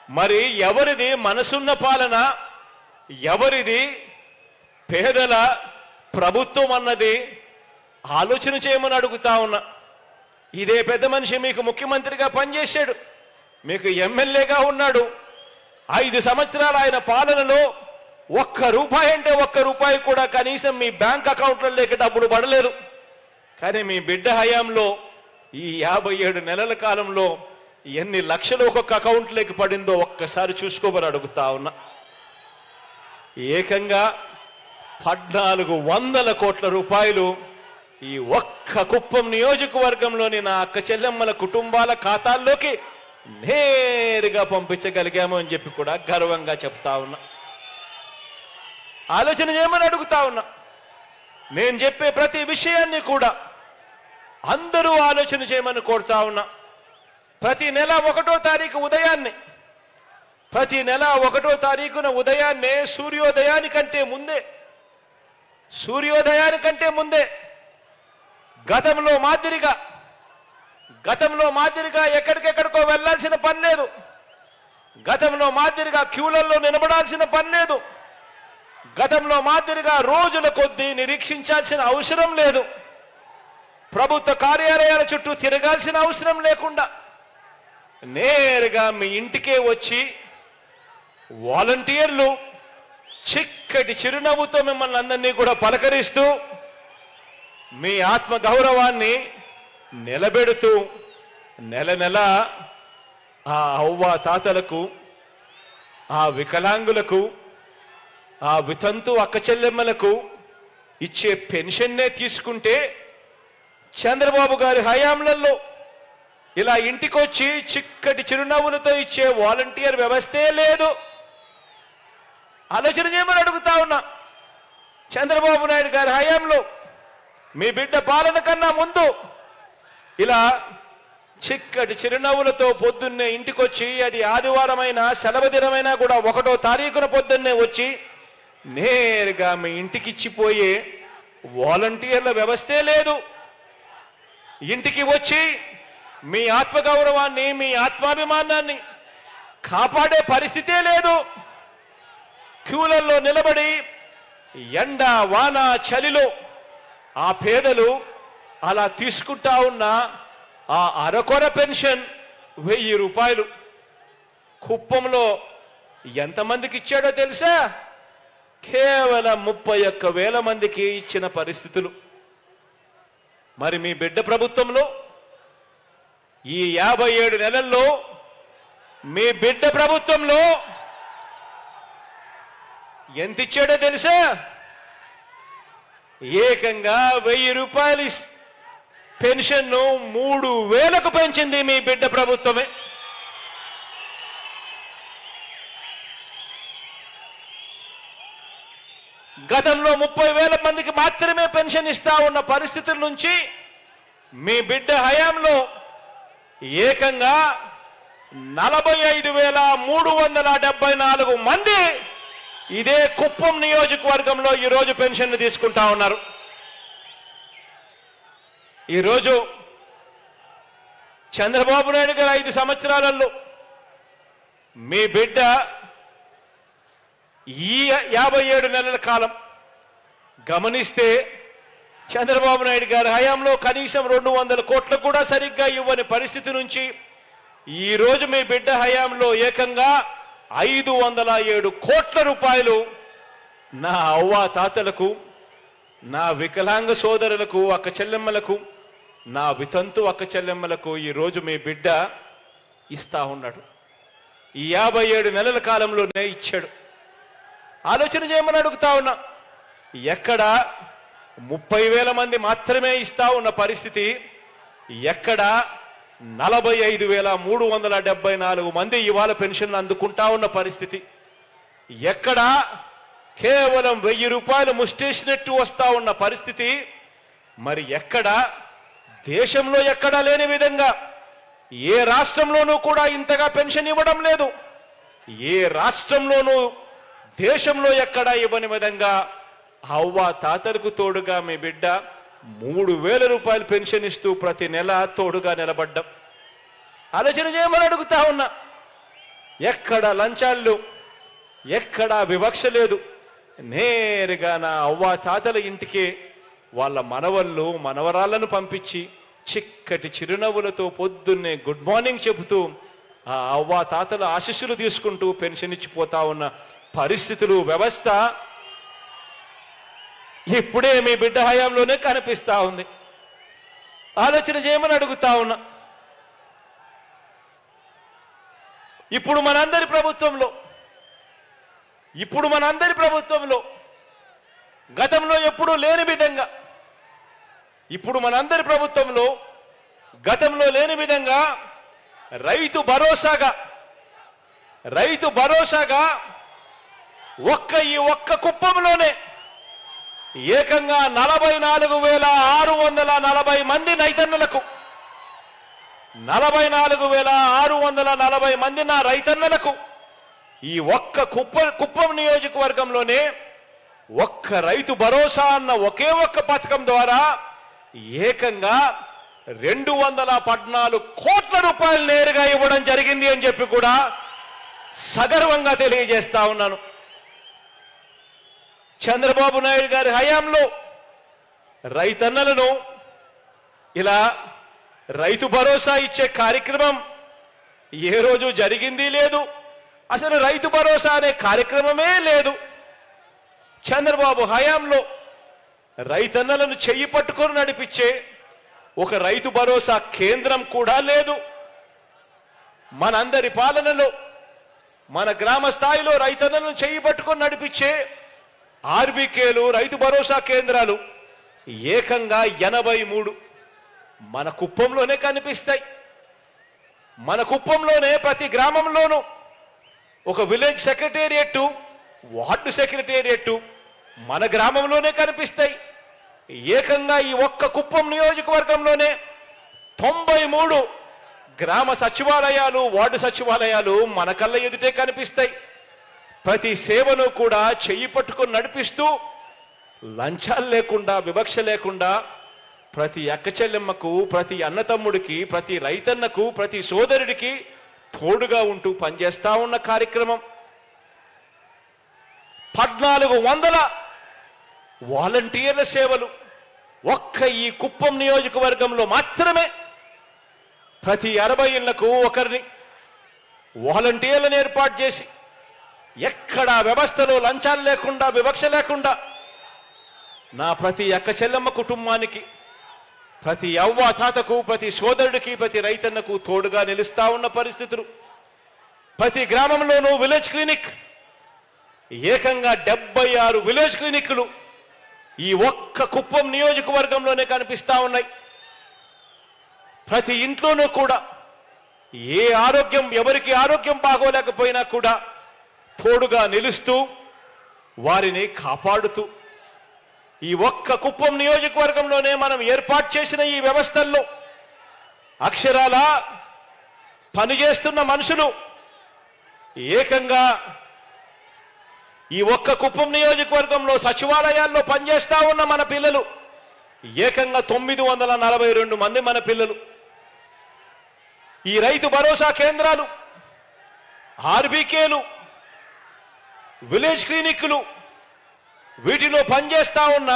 మరి ఎవరిది మనసున్న పాలన, ఎవరిది పేదల ప్రభుత్వం అన్నది ఆలోచన చేయమని అడుగుతా ఉన్నా. ఇదే పెద్ద మనిషి మీకు ముఖ్యమంత్రిగా పనిచేశాడు, మీకు ఎమ్మెల్యేగా ఉన్నాడు. 5 సంవత్సరాలు ఆయన పాలనలో ఒక్క రూపాయి అంటే ఒక్క రూపాయి కూడా కనీసం మీ బ్యాంక్ అకౌంట్లలోకి డబ్బులు పడలేదు. కానీ మీ బిడ్డ హయాంలో ఈ 57 నెలల కాలంలో ఎన్ని లక్షలు ఒక్కొక్క అకౌంట్లోకి పడిందో ఒక్కసారి చూసుకోమని అడుగుతా ఉన్నా. ఏకంగా 1400 కోట్ల రూపాయలు ఈ ఒక్క కుప్పం నియోజకవర్గంలోని నా అక్క చెల్లెమ్మల కుటుంబాల ఖాతాల్లోకి నేరుగా పంపించగలిగాము అని చెప్పి కూడా గర్వంగా చెప్తా ఉన్నా. ఆలోచన చేయమని అడుగుతా ఉన్నా. నేను చెప్పే ప్రతి విషయాన్ని కూడా అందరూ ఆలోచన చేయమని కోరుతా ఉన్నా. ప్రతి నెల 1వ తారీఖు ఉదయాన్నే, ప్రతి నెల 1వ తారీఖున ఉదయాన్నే సూర్యోదయానికంటే ముందే గతంలో మాదిరిగా ఎక్కడికెక్కడికో వెళ్లాల్సిన పని లేదు. గతంలో మాదిరిగా క్యూలలో నిలబడాల్సిన పని లేదు. గతంలో మాదిరిగా రోజుల కొద్దీ నిరీక్షించాల్సిన అవసరం లేదు. ప్రభుత్వ కార్యాలయాల చుట్టూ తిరగాల్సిన అవసరం లేకుండా నేరుగా మీ ఇంటికే వచ్చి వాలంటీర్లు చిక్కటి చిరునవ్వుతో మిమ్మల్ని అందరినీ కూడా పలకరిస్తూ మీ ఆత్మ గౌరవాన్ని నిలబెడుతూ నెల నెల ఆ అవ్వ తాతలకు, ఆ వికలాంగులకు, ఆ వితంతు అక్క చెల్లెమ్మలకు ఇచ్చే పెన్షన్నే తీసుకుంటే చంద్రబాబు గారి హయాంలలో ఇలా ఇంటికొచ్చి చిక్కటి చిరునవ్వులతో ఇచ్చే వాలంటీర్ వ్యవస్థే లేదు. ఆలోచన చేయమని అడుగుతా ఉన్నా. చంద్రబాబు నాయుడు గారి హయాంలో మీ బిడ్డ పాలన కన్నా ముందు ఇలా చిక్కటి చిరునవ్వులతో పొద్దున్నే ఇంటికొచ్చి, అది ఆదివారమైనా సెలవు దినమైనా కూడా 1వ తారీఖున పొద్దున్నే వచ్చి నేరుగా మీ ఇంటికిచ్చిపోయే వాలంటీర్ల వ్యవస్థే లేదు. ఇంటికి వచ్చి మీ ఆత్మగౌరవాన్ని, మీ ఆత్మాభిమానాన్ని కాపాడే పరిస్థితే లేదు. క్యూలలో నిలబడి ఎండ వాన చలిలో ఆ పేదలు అలా తీసుకుంటా ఉన్న ఆ అరకొర పెన్షన్ 1000 రూపాయలు కుప్పంలో ఎంతమందికి ఇచ్చాడో తెలుసా? కేవలం 31,000 మందికి ఇచ్చిన పరిస్థితులు. మరి మీ బిడ్డ ప్రభుత్వంలో ఈ 57 నెలల్లో మీ బిడ్డ ప్రభుత్వంలో ఎంత ఇచ్చాడో తెలుసా? ఏకంగా 1000 రూపాయలు పెన్షన్ను 3000కు పెంచింది మీ బిడ్డ ప్రభుత్వమే. గతంలో 30,000 మందికి మాత్రమే పెన్షన్ ఇస్తా ఉన్న పరిస్థితుల నుంచి మీ బిడ్డ హయాంలో ఏకంగా 45,374 మంది ఇదే కుప్పం నియోజకవర్గంలో ఈరోజు పెన్షన్ తీసుకుంటా ఉన్నారు. ఈరోజు చంద్రబాబు నాయుడు గారు 5 సంవత్సరాలలో మీ బిడ్డ ఈ 57 నెలల కాలం గమనిస్తే చంద్రబాబు నాయుడు గారి హయాంలో కనీసం 200 కోట్లు కూడా సరిగ్గా ఇవ్వని పరిస్థితి నుంచి ఈరోజు మీ బిడ్డ హయాంలో ఏకంగా 507 కోట్ల రూపాయలు నా అవ్వ తాతలకు, నా వికలాంగ సోదరులకు, అక్క చెల్లెమ్మలకు, నా వితంతు అక్క చెల్లెమ్మలకు ఈరోజు మీ బిడ్డ ఇస్తా ఉన్నాడు. ఈ 57 నెలల కాలంలోనే ఇచ్చాడు. ఆలోచన చేయమని అడుగుతా ఉన్నా. ఎక్కడ 30,000 మంది మాత్రమే ఇస్తా ఉన్న పరిస్థితి, ఎక్కడ 45,374 మంది ఇవాళ పెన్షన్లు అందుకుంటా ఉన్న పరిస్థితి. ఎక్కడ కేవలం 1000 రూపాయలు ముష్టేసినట్టు వస్తా ఉన్న పరిస్థితి మరి ఎక్కడ దేశంలో ఎక్కడా లేని విధంగా ఏ రాష్ట్రంలోనూ కూడా ఇంతగా పెన్షన్ ఇవ్వడం లేదు. ఏ రాష్ట్రంలోనూ దేశంలో ఎక్కడా ఇవ్వని విధంగా అవ్వ తాతలకు తోడుగా మీ బిడ్డ 3000 రూపాయలు పెన్షన్ ఇస్తూ ప్రతి నెల తోడుగా నిలబడ్డం. ఆలోచన చేయమని అడుగుతా ఉన్నా. ఎక్కడ లంచాలు, ఎక్కడా వివక్ష లేదు. నేరుగా నా అవ్వ తాతల ఇంటికి వాళ్ళ మనవళ్ళు మనవరాళ్లను పంపించి చిక్కటి చిరునవ్వులతో పొద్దున్నే గుడ్ మార్నింగ్ చెబుతూ ఆ అవ్వ తాతల ఆశీస్సులు తీసుకుంటూ పెన్షన్ ఇచ్చిపోతా ఉన్న పరిస్థితులు, వ్యవస్థ ఇప్పుడే మీ బిడ్డ హయాంలోనే కనిపిస్తా ఉంది. ఆలోచన చేయమని అడుగుతా ఉన్నా. ఇప్పుడు మనందరి ప్రభుత్వంలో గతంలో ఎప్పుడూ లేని విధంగా గతంలో లేని విధంగా రైతు భరోసాగా ఈ ఒక్క కుప్పంలోనే ఏకంగా 44,640 మంది రైతన్నలకు 44,640 మంది నా రైతన్నలకు ఈ ఒక్క కుప్పం నియోజకవర్గంలోనే ఒక్క రైతు భరోసా అన్న ఒకే ఒక్క పథకం ద్వారా ఏకంగా 214 కోట్ల రూపాయలు నేరుగా ఇవ్వడం జరిగింది అని చెప్పి కూడా సగర్వంగా తెలియజేస్తా ఉన్నాను. చంద్రబాబు నాయుడు గారి హయాంలో రైతన్నలను ఇలా రైతు భరోసా ఇచ్చే కార్యక్రమం ఏ రోజు జరిగింది లేదు. అసలు రైతు భరోసా అనే కార్యక్రమమే లేదు. చంద్రబాబు హయాంలో రైతన్నలను చెయ్యి పట్టుకొని నడిపించే ఒక రైతు భరోసా కేంద్రం కూడా లేదు. మనందరి పాలనలో మన గ్రామ స్థాయిలో రైతన్నలను చెయ్యి పట్టుకొని నడిపించే ఆర్బీకేలు, రైతు భరోసా కేంద్రాలు ఏకంగా 83 మన కుప్పంలోనే కనిపిస్తాయి. మన కుప్పంలోనే ప్రతి గ్రామంలోనూ ఒక విలేజ్ సెక్రటేరియట్, వార్డు సెక్రటేరియట్ మన గ్రామంలోనే కనిపిస్తాయి. ఏకంగా ఈ ఒక్క కుప్పం నియోజకవర్గంలోనే 93 గ్రామ సచివాలయాలు, వార్డు సచివాలయాలు మన కళ్ళ ఎదుటే కనిపిస్తాయి. ప్రతి సేవను కూడా చెయ్యి పట్టుకొని నడిపిస్తూ లంచాలు లేకుండా, వివక్ష లేకుండా ప్రతి అక్క చెల్లెమ్మకు, ప్రతి అన్నతమ్ముడికి, ప్రతి రైతన్నకు, ప్రతి సోదరుడికి తోడుగా ఉంటూ పనిచేస్తా ఉన్న కార్యక్రమం. 1400 వాలంటీర్ల సేవలు ఒక్క ఈ కుప్పం నియోజకవర్గంలో మాత్రమే. ప్రతి 60 ఇళ్లకు ఒకరిని వాలంటీర్లను ఏర్పాటు చేసి ఎక్కడా వ్యవస్థలో లంచాలు లేకుండా, వివక్ష లేకుండా నా ప్రతి అక్క చెల్లెమ్మ కుటుంబానికి, ప్రతి అవ్వ తాతకు, ప్రతి సోదరుడికి, ప్రతి రైతన్నకు తోడుగా నిలుస్తా ఉన్న పరిస్థితులు. ప్రతి గ్రామంలోనూ విలేజ్ క్లినిక్, ఏకంగా 76 విలేజ్ క్లినిక్లు ఈ ఒక్క కుప్పం నియోజకవర్గంలోనే కనిపిస్తా ఉన్నాయి. ప్రతి ఇంట్లోనూ కూడా ఎవరికి ఆరోగ్యం బాగోలేకపోయినా కూడా తోడుగా నిలుస్తూ వారిని కాపాడుతూ ఈ ఒక్క కుప్పం నియోజకవర్గంలోనే మనం ఏర్పాటు చేసిన ఈ వ్యవస్థల్లో అక్షరాల పనిచేస్తున్న మనుషులు ఏకంగా ఈ ఒక్క కుప్పం నియోజకవర్గంలో సచివాలయాల్లో పనిచేస్తా ఉన్న మన పిల్లలు ఏకంగా 942 మంది మన పిల్లలు. ఈ రైతు భరోసా కేంద్రాలు, ఆర్బీకేలు, విలేజ్ క్లినిక్లు వీటిలో పనిచేస్తా ఉన్న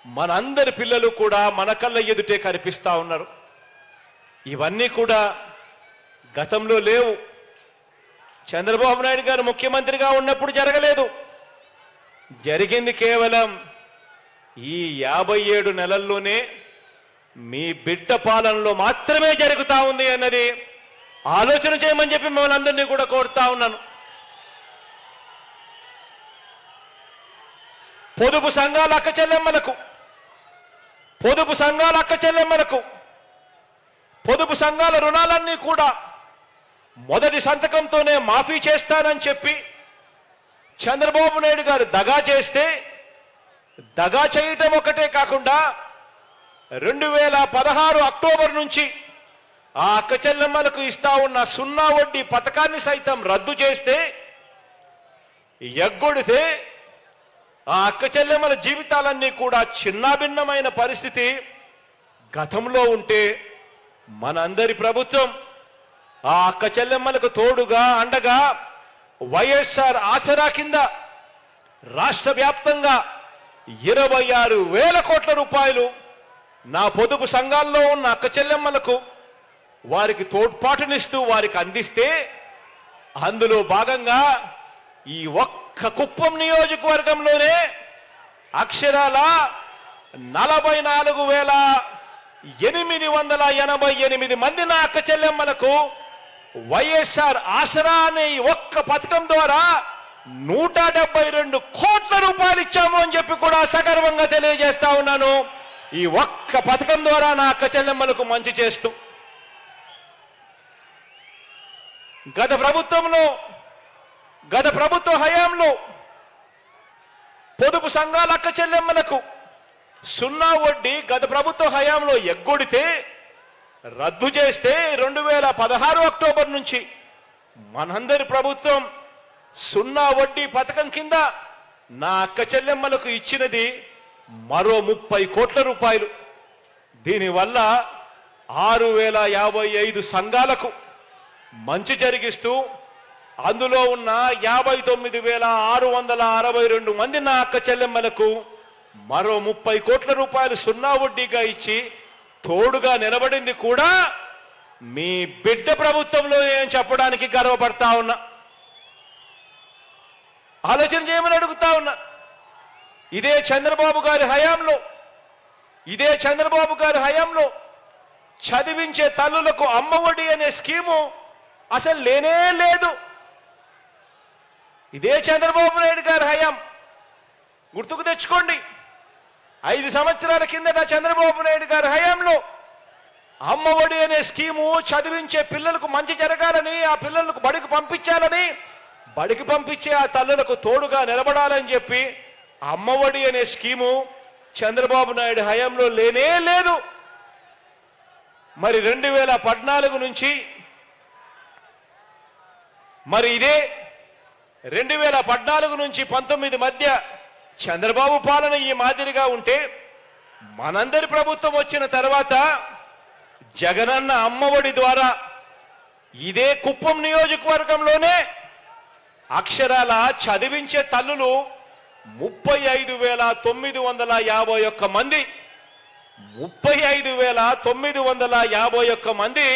మనందరి పిల్లలు కూడా మన కళ్ళ ఎదుటే కనిపిస్తా ఉన్నారు. ఇవన్నీ కూడా గతంలో లేవు. చంద్రబాబు నాయుడు గారు ముఖ్యమంత్రిగా ఉన్నప్పుడు జరగలేదు. జరిగింది కేవలం ఈ 57 నెలల్లోనే మీ బిడ్డ పాలనలో మాత్రమే జరుగుతా ఉంది అన్నది ఆలోచన చేయమని చెప్పి మిమ్మల్ని అందరినీ కూడా కోరుతా ఉన్నాను. పొదుపు సంఘాల అక్క చెల్లెమ్మలకు పొదుపు సంఘాల రుణాలన్నీ కూడా మొదటి సంతకంతోనే మాఫీ చేస్తానని చెప్పి చంద్రబాబు నాయుడు గారు దగా చేస్తే, దగా చేయటం ఒకటే కాకుండా 2016 అక్టోబర్ నుంచి ఆ అక్క చెల్లెమ్మలకు ఇస్తా ఉన్న సున్నా వడ్డీ పథకాన్ని సైతం రద్దు చేస్తే, ఎగ్గొడితే ఆ అక్క చెల్లెమ్మల జీవితాలన్నీ కూడా చిన్నాభిన్నమైన పరిస్థితి గతంలో ఉంటే, మనందరి ప్రభుత్వం ఆ అక్క చెల్లెమ్మలకు తోడుగా అండగా వైఎస్ఆర్ ఆసరా కింద రాష్ట్ర వ్యాప్తంగా 26,000 కోట్ల రూపాయలు నా పొదుపు సంఘాల్లో ఉన్న అక్క చెల్లెమ్మలకు వారికి తోడ్పాటునిస్తూ వారికి అందిస్తే, అందులో భాగంగా ఈ ఒక్క కుప్పం నియోజకవర్గంలోనే అక్షరాల 44,888 మంది నా అక్క చెల్లెమ్మలకు వైఎస్ఆర్ ఆసరా అనే ఈ ఒక్క పథకం ద్వారా 172 కోట్ల రూపాయలు ఇచ్చాము అని చెప్పి కూడా సగర్వంగా తెలియజేస్తా ఉన్నాను. ఈ ఒక్క పథకం ద్వారా నా అక్క చెల్లెమ్మలకు మంచి చేస్తూ, గత ప్రభుత్వ హయాంలో పొదుపు సంఘాల అక్క చెల్లెమ్మలకు సున్నా వడ్డీ గత ప్రభుత్వ హయాంలో ఎగ్గొడితే, రద్దు చేస్తే 2016 అక్టోబర్ నుంచి మనందరి ప్రభుత్వం సున్నా వడ్డీ పథకం కింద నా అక్క చెల్లెమ్మలకు ఇచ్చినది మరో 30 కోట్ల రూపాయలు. దీనివల్ల 6,055 సంఘాలకు మంచి జరిగిస్తూ, అందులో ఉన్న 59,662 మంది నా అక్క చెల్లెమ్మలకు మరో 30 కోట్ల రూపాయలు సున్నా వడ్డీగా ఇచ్చి తోడుగా నిలబడింది కూడా మీ బిడ్డ ప్రభుత్వంలో నేను చెప్పడానికి గర్వపడతా ఉన్నా. ఆలోచన చేయమని అడుగుతా ఉన్నా. ఇదే చంద్రబాబు గారి హయాంలో చదివించే తల్లులకు అమ్మఒడి అనే స్కీము అసలు లేనే లేదు. ఇదే చంద్రబాబు నాయుడు గారి హయాం గుర్తుకు తెచ్చుకోండి. 5 సంవత్సరాల కిందట చంద్రబాబు నాయుడు గారి హయాంలో అమ్మఒడి అనే స్కీము చదివించే పిల్లలకు మంచి జరగాలని, ఆ పిల్లలకు బడికి పంపించాలని, బడికి పంపించే ఆ తల్లులకు తోడుగా నిలబడాలని చెప్పి అమ్మఒడి అనే స్కీము చంద్రబాబు నాయుడు హయాంలో లేనే లేదు. మరి 2014 నుంచి ఇదే 2014 నుంచి 19 మధ్య చంద్రబాబు పాలన ఈ మాదిరిగా ఉంటే, మనందరి ప్రభుత్వం వచ్చిన తర్వాత జగనన్న అమ్మఒడి ద్వారా ఇదే కుప్పం నియోజకవర్గంలోనే అక్షరాల చదివించే తల్లులు 35,951 మంది 35,951 మంది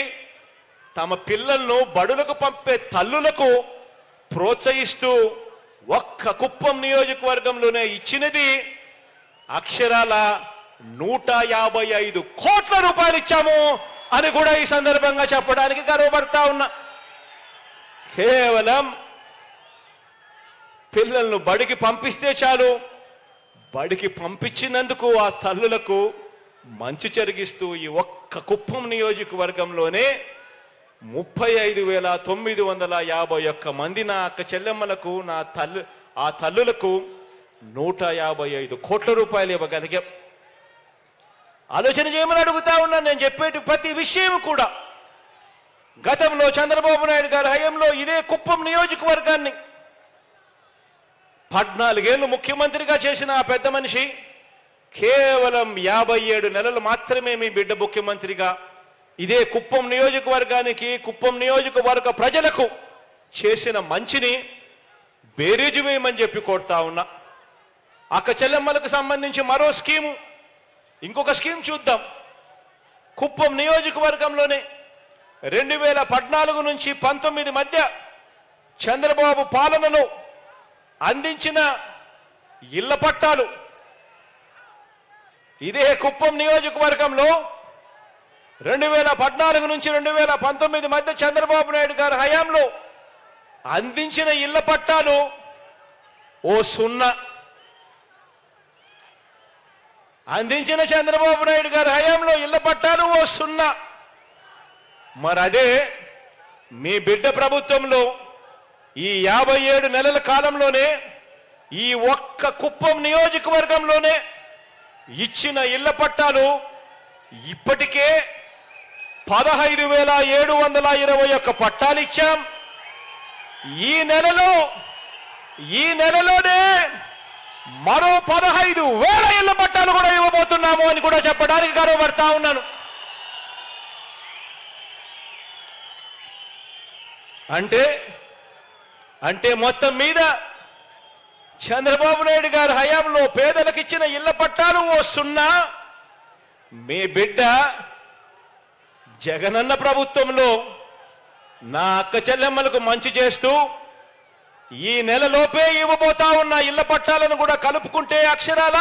తమ పిల్లలను బడులకు పంపే తల్లులకు ప్రోత్సహిస్తూ ఒక్క కుప్పం నియోజకవర్గంలోనే ఇచ్చినది అక్షరాల 155 కోట్ల రూపాయలు ఇచ్చాము అని కూడా ఈ సందర్భంగా చెప్పడానికి గర్వపడతా ఉన్నా. కేవలం పిల్లలను బడికి పంపిస్తే చాలు, బడికి పంపించినందుకు ఆ తల్లులకు మంచి జరిగిస్తూ ఈ ఒక్క కుప్పం నియోజకవర్గంలోనే 35,951 మంది నా అక్క చెల్లెమ్మలకు ఆ తల్లులకు 155 కోట్ల రూపాయలు ఇవ్వగలిగాం. ఆలోచన చేయమని అడుగుతా ఉన్నాను. నేను చెప్పేటి ప్రతి విషయం కూడా గతంలో చంద్రబాబు నాయుడు గారి హయాంలో ఇదే కుప్పం నియోజకవర్గాన్ని 14 ఏళ్లు ముఖ్యమంత్రిగా చేసిన ఆ పెద్ద మనిషి కేవలం 57 నెలలు మాత్రమే మీ బిడ్డ ముఖ్యమంత్రిగా ఇదే కుప్పం నియోజకవర్గానికి, కుప్పం నియోజకవర్గ ప్రజలకు చేసిన మంచిని బేరీజు వేయమని చెప్పి కోరుతా ఉన్నా. అక్క చెల్లెమ్మలకు సంబంధించి మరో స్కీము, ఇంకొక స్కీమ్ చూద్దాం. కుప్పం నియోజకవర్గంలోనే 2014 నుంచి 19 మధ్య చంద్రబాబు పాలనలో అందించిన ఇళ్ల పట్టాలు ఇదే కుప్పం నియోజకవర్గంలో 2014 నుంచి 2019 మధ్య చంద్రబాబు నాయుడు గారి హయాంలో అందించిన ఇళ్ల పట్టాలు ఓ 0. అందించిన చంద్రబాబు నాయుడు గారి హయాంలో ఇళ్ల పట్టాలు ఓ 0. మరి అదే మీ బిడ్డ ప్రభుత్వంలో ఈ 57 నెలల కాలంలోనే ఈ ఒక్క కుప్పం నియోజకవర్గంలోనే ఇచ్చిన ఇళ్ల పట్టాలు ఇప్పటికే 15,721 పట్టాలు ఇచ్చాం. ఈ నెలలోనే మరో 15,000 ఇళ్ల పట్టాలు కూడా ఇవ్వబోతున్నాము అని కూడా చెప్పడానికి గర్వపడతా ఉన్నాను. అంటే మొత్తం మీద చంద్రబాబు నాయుడు గారి హయాంలో పేదలకు ఇచ్చిన ఇళ్ల పట్టాలు ఓ 0. మీ బిడ్డ జగనన్న ప్రభుత్వంలో నా అక్క చెల్లెమ్మలకు మంచి చేస్తూ ఈ నెలలోపే ఇవ్వబోతా ఉన్న ఇళ్ల పట్టాలను కూడా కలుపుకుంటే అక్షరాల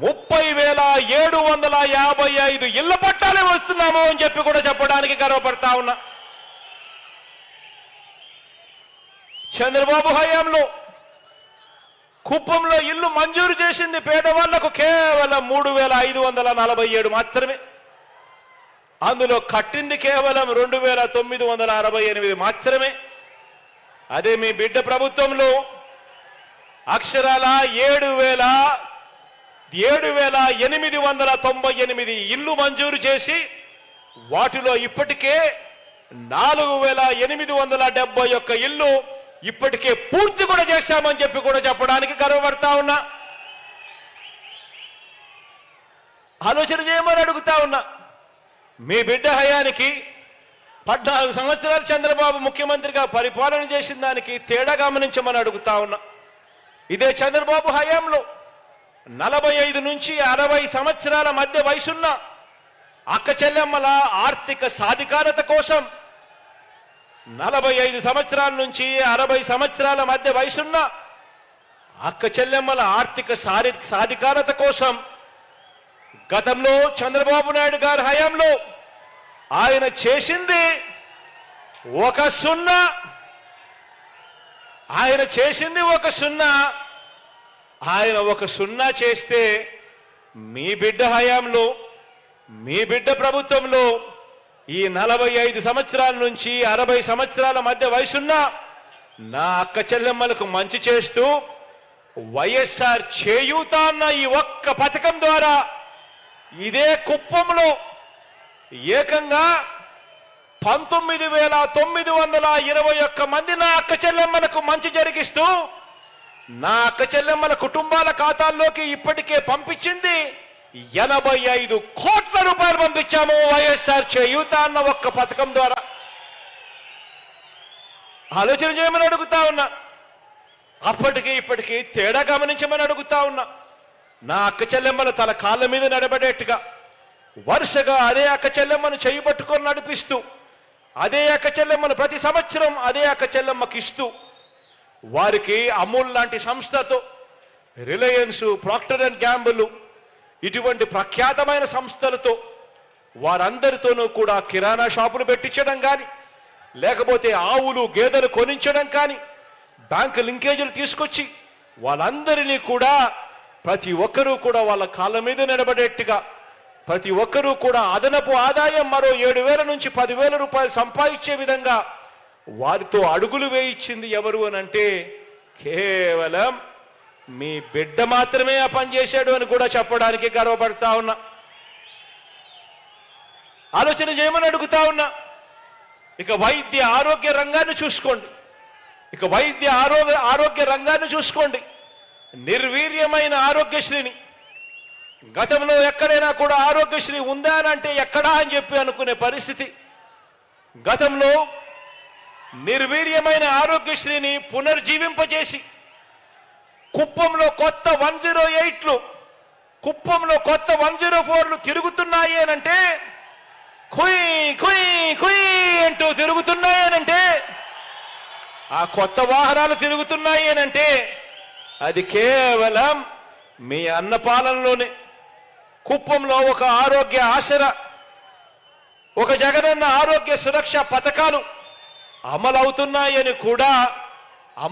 30,755 ఇళ్ల పట్టాలే వస్తున్నాము అని చెప్పి కూడా చెప్పడానికి గర్వపడతా ఉన్నా. చంద్రబాబు హయాంలో కుప్పంలో ఇల్లు మంజూరు చేసింది పేదవాళ్లకు కేవలం 3,547 మాత్రమే. అందులో కట్టింది కేవలం 2,968 మాత్రమే. అదే మీ బిడ్డ ప్రభుత్వంలో అక్షరాల 7,898 ఇల్లు మంజూరు చేసి వాటిలో ఇప్పటికే 4,871 ఇల్లు ఇప్పటికే పూర్తి కూడా చేశామని చెప్పి కూడా చెప్పడానికి గర్వపడతా ఉన్నా. ఆలోచన చేయమని అడుగుతా ఉన్నా. మీ బిడ్డ హయానికి 14 సంవత్సరాలు చంద్రబాబు ముఖ్యమంత్రిగా పరిపాలన చేసిన దానికి తేడా గమనించమని అడుగుతా ఉన్నా. ఇదే చంద్రబాబు హయాంలో 45 నుంచి 60 సంవత్సరాల మధ్య వయసున్న అక్క చెల్లెమ్మల ఆర్థిక సాధికారత కోసం 45 సంవత్సరాల నుంచి 60 సంవత్సరాల మధ్య వయసున్న అక్క చెల్లెమ్మల ఆర్థిక సాధికారత కోసం గతంలో చంద్రబాబు నాయుడు గారి హయాంలో ఆయన చేసింది ఒక 0. ఆయన చేసింది ఒక 0. ఆయన ఒక 0 చేస్తే మీ బిడ్డ హయాంలో మీ బిడ్డ ప్రభుత్వంలో ఈ 45 సంవత్సరాల నుంచి 60 సంవత్సరాల మధ్య వయసున్న నా అక్క చెల్లెమ్మలకు మంచి చేస్తూ వైఎస్ఆర్ చేయూత అన్న ఈ ఒక్క పథకం ద్వారా ఇదే కుప్పంలో ఏకంగా 19,921 మంది నా అక్క చెల్లెమ్మలకు మంచి జరిగిస్తూ నా అక్క చెల్లెమ్మల కుటుంబాల ఖాతాల్లోకి ఇప్పటికే పంపించింది 85 కోట్ల రూపాయలు పంపించాము వైఎస్ఆర్ చేయూత అన్న ఒక్క పథకం ద్వారా. ఆలోచన చేయమని అడుగుతా ఉన్నా. అప్పటికి ఇప్పటికీ తేడా గమనించమని అడుగుతా ఉన్నా. నా అక్క చెల్లెమ్మలు తన కాళ్ళ మీద నడబడేట్టుగా వరుసగా అదే అక్క చెల్లెమ్మను చేయి పట్టుకొని నడిపిస్తూ అదే అక్క చెల్లెమ్మను ప్రతి సంవత్సరం అదే అక్క చెల్లెమ్మకి ఇస్తూ వారికి అమూల్ లాంటి సంస్థతో రిలయన్స్, ప్రాక్టర్ అండ్ గ్యాంబుల్ ఇటువంటి ప్రఖ్యాతమైన సంస్థలతో వారందరితోనూ కూడా కిరాణా షాపులు పెట్టించడం కానీ, లేకపోతే ఆవులు గేదెలు కొనించడం కానీ, బ్యాంకు లింకేజీలు తీసుకొచ్చి వాళ్ళందరినీ కూడా ప్రతి ఒక్కరూ కూడా వాళ్ళ కాళ్ళ మీద నిలబడేట్టుగా ప్రతి ఒక్కరూ కూడా అదనపు ఆదాయం మరో 7,000 నుంచి 10,000 రూపాయలు సంపాదించే విధంగా వారితో అడుగులు వేయించింది ఎవరు అనంటే కేవలం మీ బిడ్డ మాత్రమే ఆ పని చేశాడు అని కూడా చెప్పడానికి గర్వపడతా ఉన్నా. ఆలోచన చేయమని అడుగుతా ఉన్నా. ఇక వైద్య ఆరోగ్య రంగాన్ని చూసుకోండి. ఆరోగ్య రంగాన్ని చూసుకోండి. నిర్వీర్యమైన ఆరోగ్యశ్రీని గతంలో ఎక్కడైనా కూడా ఆరోగ్యశ్రీ ఉందా అని అంటే ఎక్కడా అని చెప్పి అనుకునే పరిస్థితి. గతంలో నిర్వీర్యమైన ఆరోగ్యశ్రీని పునర్జీవింపజేసి కుప్పంలో కొత్త 108లు, కుప్పంలో కొత్త 104లు తిరుగుతున్నాయి అనంటే కుయ్ కుయ్ కుయ్ అంటూ తిరుగుతున్నాయనంటే ఆ కొత్త వాహనాలు తిరుగుతున్నాయి అనంటే అది కేవలం మీ అన్నపాలనలోనే. కుప్పంలో ఒక ఆరోగ్య ఆసరా, ఒక జగనన్న ఆరోగ్య సురక్ష పథకాలు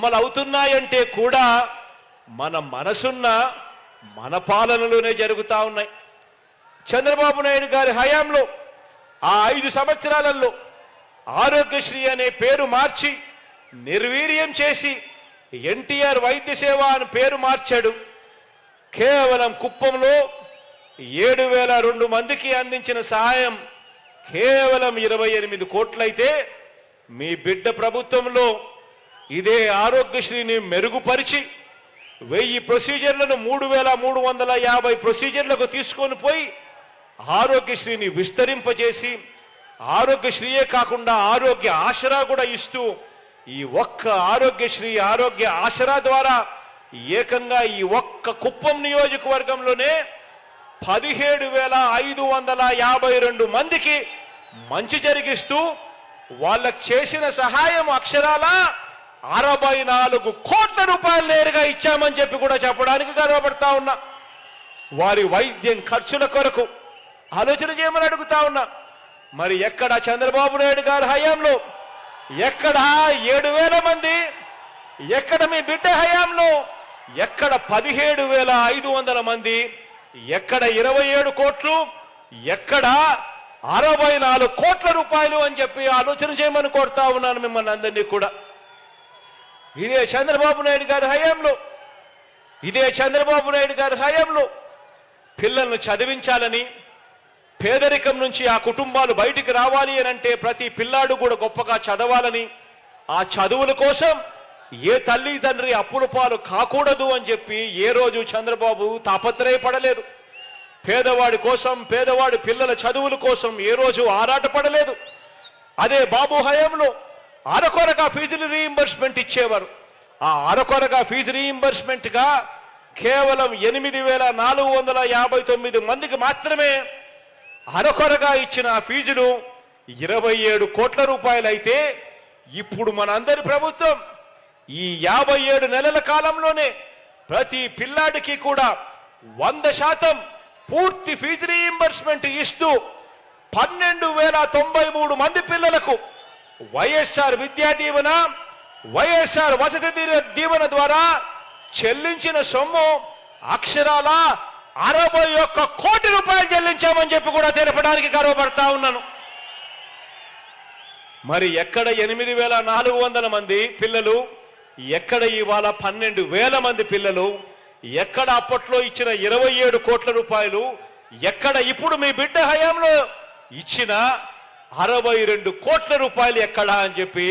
అమలవుతున్నాయంటే కూడా మన మనసున్న మన పాలనలోనే జరుగుతా ఉన్నాయి. చంద్రబాబు నాయుడు గారి హయాంలో ఆ 5 సంవత్సరాలలో ఆరోగ్యశ్రీ అనే పేరు మార్చి నిర్వీర్యం చేసి ఎన్టీఆర్ వైద్య సేవ అని పేరు మార్చాడు. కేవలం కుప్పంలో 7,002 మందికి అందించిన సహాయం కేవలం 28 కోట్లయితే మీ బిడ్డ ప్రభుత్వంలో ఇదే ఆరోగ్యశ్రీని మెరుగుపరిచి 1000 ప్రొసీజర్లను 3,350 ప్రొసీజర్లకు తీసుకొని పోయి ఆరోగ్యశ్రీని విస్తరింపజేసి ఆరోగ్యశ్రీయే కాకుండా ఆరోగ్య ఆసరా కూడా ఇస్తూ ఈ ఒక్క ఆరోగ్యశ్రీ ఆరోగ్య ఆసరా ద్వారా ఏకంగా ఈ ఒక్క కుప్పం నియోజకవర్గంలోనే 17,552 మందికి మంచి జరిగిస్తూ వాళ్ళకు చేసిన సహాయం అక్షరాల 64 కోట్ల రూపాయలు నేరుగా ఇచ్చామని చెప్పి కూడా చెప్పడానికి గర్వపడతా ఉన్నా. వారి వైద్యం ఖర్చుల కొరకు ఆలోచన చేయమని అడుగుతా ఉన్నా. మరి ఎక్కడ చంద్రబాబు నాయుడు గారి హయాంలో ఎక్కడ 7,000 మంది, ఎక్కడ మీ బిడ్డ హయాంలో ఎక్కడ 17,500 మంది, ఎక్కడ 27 కోట్లు, ఎక్కడ 64 కోట్ల రూపాయలు అని చెప్పి ఆలోచన చేయమని కోరుతా ఉన్నాను మిమ్మల్ని అందరినీ కూడా. ఇదే చంద్రబాబు నాయుడు గారి హయాంలో పిల్లలను చదివించాలని, పేదరికం నుంచి ఆ కుటుంబాలు బయటికి రావాలి అనంటే ప్రతి పిల్లాడు కూడా గొప్పగా చదవాలని, ఆ చదువుల కోసం ఏ తల్లి తండ్రి అప్పుల పాలు కాకూడదు అని చెప్పి ఏ రోజు చంద్రబాబు తాపత్రయపడలేదు. పేదవాడి కోసం, పేదవాడి పిల్లల చదువుల కోసం ఏ రోజు ఆరాటపడలేదు. అదే బాబు హయాంలో అరకొరగా ఫీజులు రీయింబర్స్మెంట్ ఇచ్చేవారు. ఆ అరకొరగా ఫీజు రీయింబర్స్మెంట్ గా కేవలం 8,459 మందికి మాత్రమే అరకొరగా ఇచ్చిన ఫీజులు 27 కోట్ల రూపాయలైతే ఇప్పుడు మనందరి ప్రభుత్వం ఈ 57 నెలల కాలంలోనే ప్రతి పిల్లాడికి కూడా 100% పూర్తి ఫీజు రీయింబర్స్మెంట్ ఇస్తూ 12,093 మంది పిల్లలకు వైఎస్ఆర్ విద్యా దీవెన, వైఎస్ఆర్ వసతి దీవెన ద్వారా చెల్లించిన సొమ్ము అక్షరాల 61 కోటి రూపాయలు చెల్లించామని చెప్పి కూడా తెలపడానికి గర్వపడతా ఉన్నాను. మరి ఎక్కడ 8,400 మంది పిల్లలు, ఎక్కడ ఇవాళ 12,000 మంది పిల్లలు, ఎక్కడ అప్పట్లో ఇచ్చిన 27 కోట్ల రూపాయలు, ఎక్కడ ఇప్పుడు మీ బిడ్డ హయాంలో ఇచ్చిన 62 కోట్ల రూపాయలు ఎక్కడా అని చెప్పి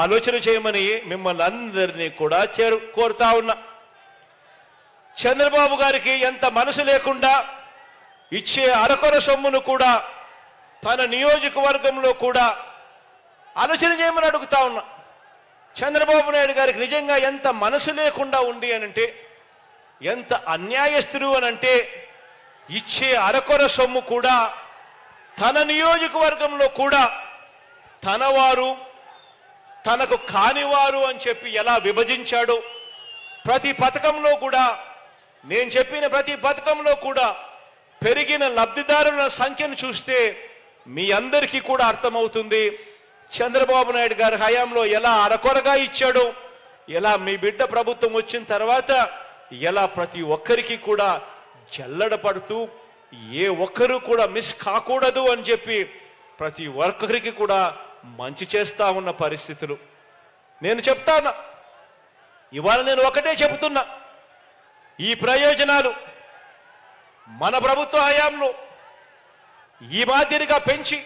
ఆలోచన చేయమని మిమ్మల్ని అందరినీ కూడా కోరుతా ఉన్నా. చంద్రబాబు గారికి ఎంత మనసు లేకుండా ఇచ్చే అరకొర సొమ్మును కూడా తన నియోజకవర్గంలో కూడా ఆలోచన చేయమని అడుగుతా ఉన్నా. చంద్రబాబు నాయుడు గారికి నిజంగా ఎంత మనసు లేకుండా ఉంది అనంటే, ఎంత అన్యాయస్తుడు అనంటే ఇచ్చే అరకొర సొమ్ము కూడా తన నియోజకవర్గంలో కూడా తనవారు తనకు కానివారు అని చెప్పి ఎలా విభజించాడో, ప్రతి పథకంలో కూడా నేను చెప్పిన ప్రతి పథకంలో కూడా పెరిగిన లబ్ధిదారుల సంఖ్యను చూస్తే మీ అందరికీ కూడా అర్థమవుతుంది చంద్రబాబు నాయుడు గారి హయాంలో ఎలా అరకొరగా ఇచ్చాడో, ఎలా మీ బిడ్డ ప్రభుత్వం వచ్చిన తర్వాత ఎలా ప్రతి ఒక్కరికి కూడా జల్లడ పడుతూ ఏ ఒక్కరూ కూడా మిస్ కాకూడదు అని చెప్పి ప్రతి ఒక్కరికి కూడా మంచి చేస్తా ఉన్న పరిస్థితులు నేను చెప్తాను. ఇవాళ నేను ఒకటే చెబుతున్నా, ఈ ప్రయోజనాలు మన ప్రభుత్వ హయాంలో ఈ మాదిరిగా పెంచి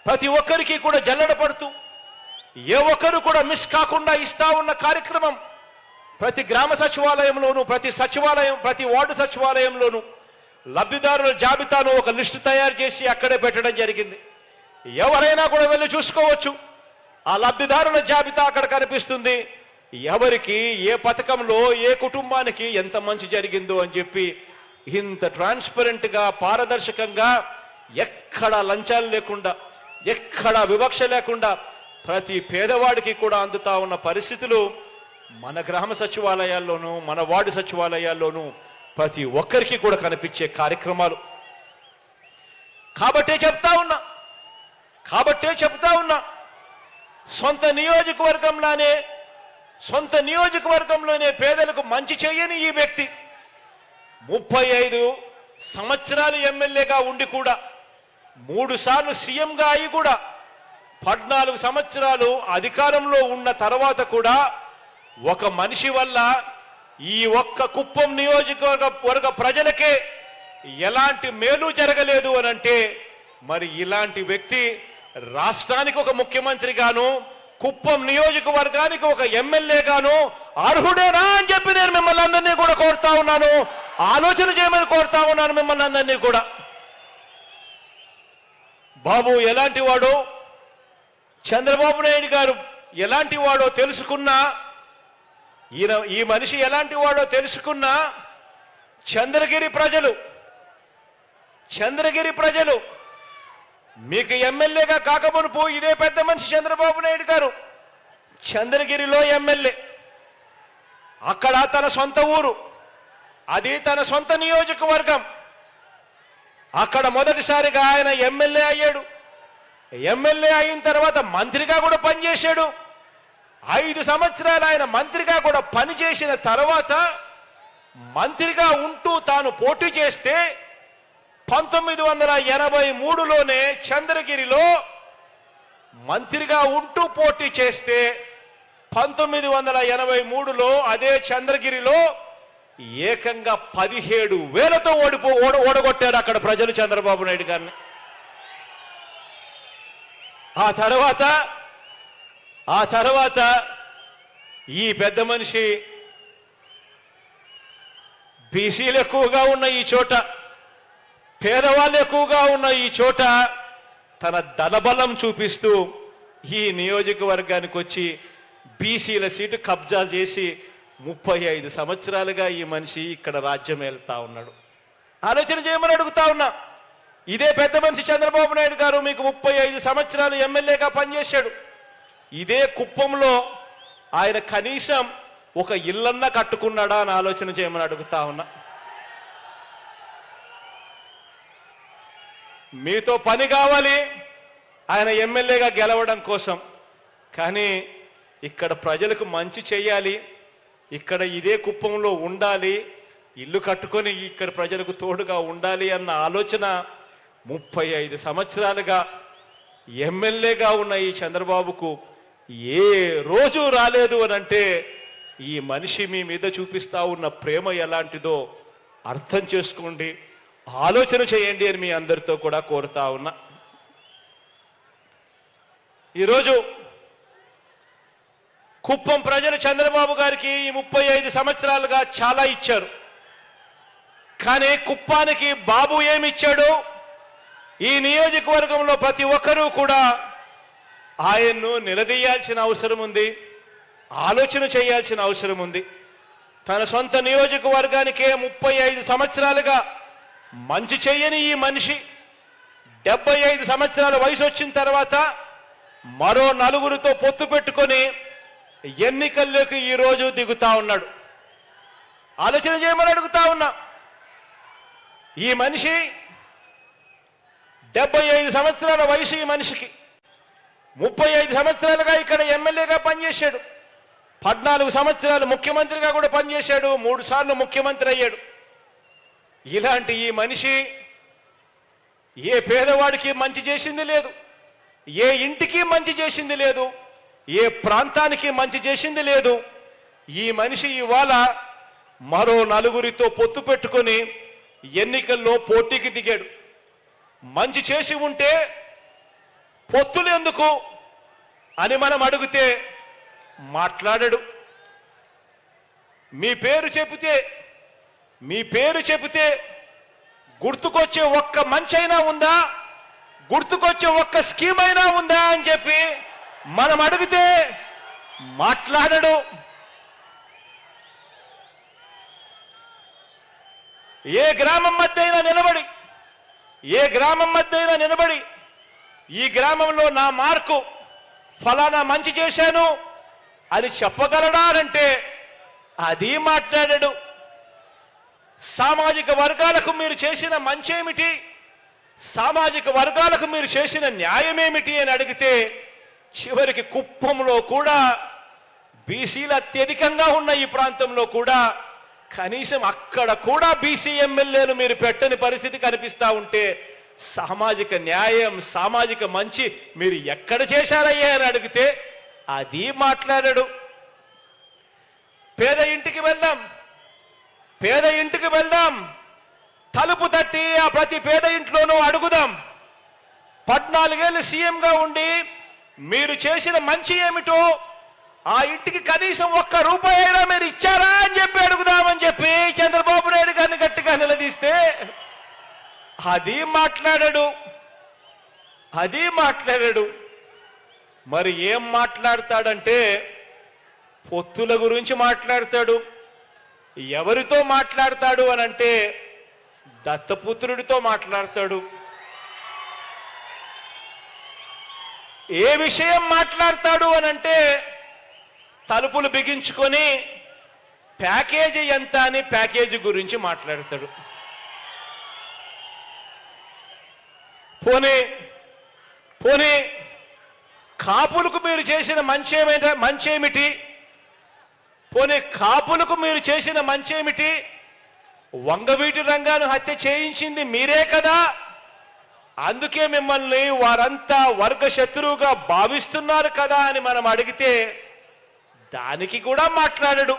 ప్రతి ఒక్కరికి కూడా జల్లడ పడుతూ ఏ ఒక్కరు కూడా మిస్ కాకుండా ఇస్తా ఉన్న కార్యక్రమం ప్రతి గ్రామ సచివాలయంలోనూ, ప్రతి వార్డు సచివాలయంలోనూ లబ్ధిదారుల జాబితాను ఒక లిస్టు తయారు చేసి అక్కడే పెట్టడం జరిగింది. ఎవరైనా కూడా వెళ్ళి చూసుకోవచ్చు. ఆ లబ్ధిదారుల జాబితా అక్కడ కనిపిస్తుంది. ఎవరికి ఏ పథకంలో ఏ కుటుంబానికి ఎంత మంచి జరిగిందో అని చెప్పి ఇంత ట్రాన్స్పరెంట్ గా, పారదర్శకంగా, ఎక్కడ లంచాలు లేకుండా, ఎక్కడ వివక్ష లేకుండా ప్రతి పేదవాడికి కూడా అందుతా ఉన్న పరిస్థితులు మన గ్రామ సచివాలయాల్లోనూ, మన వార్డు సచివాలయాల్లోనూ ప్రతి ఒక్కరికి కూడా కనిపించే కార్యక్రమాలు. కాబట్టే చెప్తా ఉన్నా సొంత నియోజకవర్గంలోనే పేదలకు మంచి చేయని ఈ వ్యక్తి 35 సంవత్సరాలు ఎమ్మెల్యేగా ఉండి కూడా 3 సార్లు సీఎంగా అయి కూడా 14 సంవత్సరాలు అధికారంలో ఉన్న తర్వాత కూడా ఒక మనిషి వల్ల ఈ ఒక్క కుప్పం నియోజకవర్గ ప్రజలకే ఎలాంటి మేలు జరగలేదు అనంటే మరి ఇలాంటి వ్యక్తి రాష్ట్రానికి ఒక ముఖ్యమంత్రిగాను కుప్పం నియోజకవర్గానికి ఒక ఎమ్మెల్యేగాను అర్హుడేనా అని చెప్పి నేను మిమ్మల్ని అందరినీ కూడా కోరుతా ఉన్నాను. ఆలోచన చేయమని కోరుతా ఉన్నాను మిమ్మల్ని అందరినీ కూడా. బాబు ఎలాంటి వాడో, చంద్రబాబు నాయుడు గారు ఎలాంటి వాడో తెలుసుకున్నా, ఈ మనిషి ఎలాంటి వాడో తెలుసుకున్నా చంద్రగిరి ప్రజలు మీకు ఎమ్మెల్యేగా కాకమునుపు ఇదే పెద్ద మనిషి చంద్రబాబు నాయుడు గారు చంద్రగిరిలో ఎమ్మెల్యే, అక్కడ తన సొంత ఊరు, అది తన సొంత నియోజకవర్గం. అక్కడ మొదటిసారిగా ఆయన ఎమ్మెల్యే అయ్యాడు. ఎమ్మెల్యే అయిన తర్వాత మంత్రిగా కూడా పనిచేశాడు. 5 సంవత్సరాలు ఆయన మంత్రిగా కూడా పనిచేసిన తర్వాత మంత్రిగా ఉంటూ తాను పోటీ చేస్తే 1983లోనే చంద్రగిరిలో మంత్రిగా ఉంటూ పోటీ చేస్తే 1983లో అదే చంద్రగిరిలో ఏకంగా 17,000తో ఓడగొట్టారు అక్కడ ప్రజలు చంద్రబాబు నాయుడు గారిని. ఆ తర్వాత ఈ పెద్ద మనిషి బీసీలు ఎక్కువగా ఉన్న ఈ చోట, పేదవాళ్ళు ఎక్కువగా ఉన్న ఈ చోట తన ధనబలం చూపిస్తూ ఈ నియోజకవర్గానికి వచ్చి బీసీల సీటు కబ్జా చేసి 35 సంవత్సరాలుగా ఈ మనిషి ఇక్కడ రాజ్యం వెళ్తా ఉన్నాడు. ఆలోచన చేయమని అడుగుతా ఉన్నా. ఇదే పెద్ద మనిషి చంద్రబాబు నాయుడు గారు మీకు 35 సంవత్సరాలు ఎమ్మెల్యేగా పనిచేశాడు. ఇదే కుప్పంలో ఆయన కనీసం ఒక ఇల్లన్నా కట్టుకున్నాడా అని ఆలోచన చేయమని అడుగుతా ఉన్నా. మీతో పని కావాలి ఆయన ఎమ్మెల్యేగా గెలవడం కోసం, కానీ ఇక్కడ ప్రజలకు మంచి చేయాలి, ఇక్కడ ఇదే కుప్పంలో ఉండాలి, ఇల్లు కట్టుకొని ఇక్కడ ప్రజలకు తోడుగా ఉండాలి అన్న ఆలోచన 35 సంవత్సరాలుగా ఎమ్మెల్యేగా ఉన్న ఈ చంద్రబాబుకు ఏ రోజు రాలేదు అనంటే ఈ మనిషి మీ మీద చూపిస్తా ఉన్న ప్రేమ ఎలాంటిదో అర్థం చేసుకోండి, ఆలోచన చేయండి అని మీ అందరితో కూడా కోరుతా ఉన్నా. ఈరోజు కుప్పం ప్రజలు చంద్రబాబు గారికి ఈ 35 సంవత్సరాలుగా చాలా ఇచ్చారు. కానీ కుప్పానికి బాబు ఏమిచ్చాడు? ఈ నియోజకవర్గంలో ప్రతి ఒక్కరూ కూడా ఆయన్ను నిలదీయాల్సిన అవసరం ఉంది, ఆలోచన చేయాల్సిన అవసరం ఉంది. తన సొంత నియోజకవర్గానికే 35 సంవత్సరాలుగా మంచి చెయ్యని ఈ మనిషి 75 సంవత్సరాల వయసు వచ్చిన తర్వాత మరో 4తో పొత్తు పెట్టుకొని ఎన్నికల్లోకి ఈరోజు దిగుతా ఉన్నాడు. ఆలోచన చేయమని అడుగుతా ఉన్నా. ఈ మనిషి 75 సంవత్సరాల వయసు ఈ మనిషికి, 35 సంవత్సరాలుగా ఇక్కడ ఎమ్మెల్యేగా పనిచేశాడు, 14 సంవత్సరాలు ముఖ్యమంత్రిగా కూడా పనిచేశాడు, 3 సార్లు ముఖ్యమంత్రి అయ్యాడు. ఇలాంటి ఈ మనిషి ఏ పేదవాడికి మంచి చేసింది లేదు, ఏ ఇంటికి మంచి చేసింది లేదు, ఏ ప్రాంతానికి మంచి చేసింది లేదు. ఈ మనిషి ఇవాళ మరో 4తో పొత్తు పెట్టుకొని ఎన్నికల్లో పోటీకి దిగాడు. మంచి చేసి ఉంటే పొత్తులు ఎందుకు అని మనం అడిగితే మాట్లాడడు. మీ పేరు చెబితే గుర్తుకొచ్చే ఒక్క మంచైనా ఉందా, గుర్తుకొచ్చే ఒక్క స్కీమ్ అయినా ఉందా అని చెప్పి మనం అడిగితే మాట్లాడడు. ఏ గ్రామం మధ్య అయినా నిలబడి ఈ గ్రామంలో నా మార్కు ఫలానా మంచి చేశాను అని చెప్పగలడా అంటే అది మాట్లాడడు. సామాజిక వర్గాలకు మీరు చేసిన మంచేమిటి, సామాజిక వర్గాలకు మీరు చేసిన న్యాయమేమిటి అని అడిగితే చివరికి కుప్పంలో కూడా బీసీలు అత్యధికంగా ఉన్న ఈ ప్రాంతంలో కూడా కనీసం అక్కడ కూడా బీసీ ఎమ్మెల్యేలు మీరు పెట్టని పరిస్థితి కనిపిస్తా ఉంటే సామాజిక న్యాయం, సామాజిక మంచి మీరు ఎక్కడ చేశారయ్యా అని అడిగితే అది మాట్లాడాడు. పేద ఇంటికి వెళ్దాం, తలుపు తట్టి ఆ ప్రతి పేద ఇంట్లోనూ అడుగుదాం. 14 ఏళ్ళు సీఎంగా ఉండి మీరు చేసిన మంచి ఏమిటో, ఆ ఇంటికి కనీసం ₹1 అయినా మీరు ఇచ్చారా అని చెప్పి అడుగుదామని చెప్పి చంద్రబాబు నాయుడు గారిని గట్టిగా నిలదీస్తే అది మాట్లాడాడు. మరి ఏం మాట్లాడతాడంటే పొత్తుల గురించి మాట్లాడతాడు. ఎవరితో మాట్లాడతాడు అనంటే దత్తపుత్రుడితో మాట్లాడతాడు. ఏ విషయం మాట్లాడతాడు అనంటే తలుపులు బిగించుకొని ప్యాకేజీ ఎంత అని ప్యాకేజీ గురించి మాట్లాడతాడు. పోనీ కాపులకు మీరు చేసిన మంచేమిటి? కాపులకు మీరు చేసిన మంచేమిటి? వంగవీటి రంగాను హత్య చేయించింది మీరే కదా, అందుకే మిమ్మల్ని వారంతా వర్గ శత్రువుగా భావిస్తున్నారు కదా అని మనం అడిగితే దానికి కూడా మాట్లాడడు.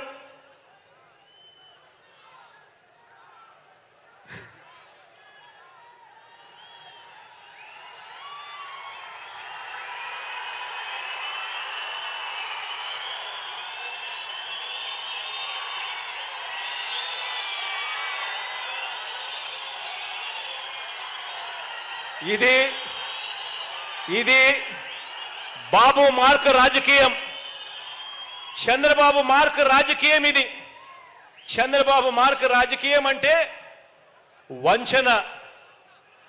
ఇది బాబు మార్క్ రాజకీయం, చంద్రబాబు మార్క్ రాజకీయం. ఇది చంద్రబాబు మార్క్ రాజకీయం అంటే వంచన,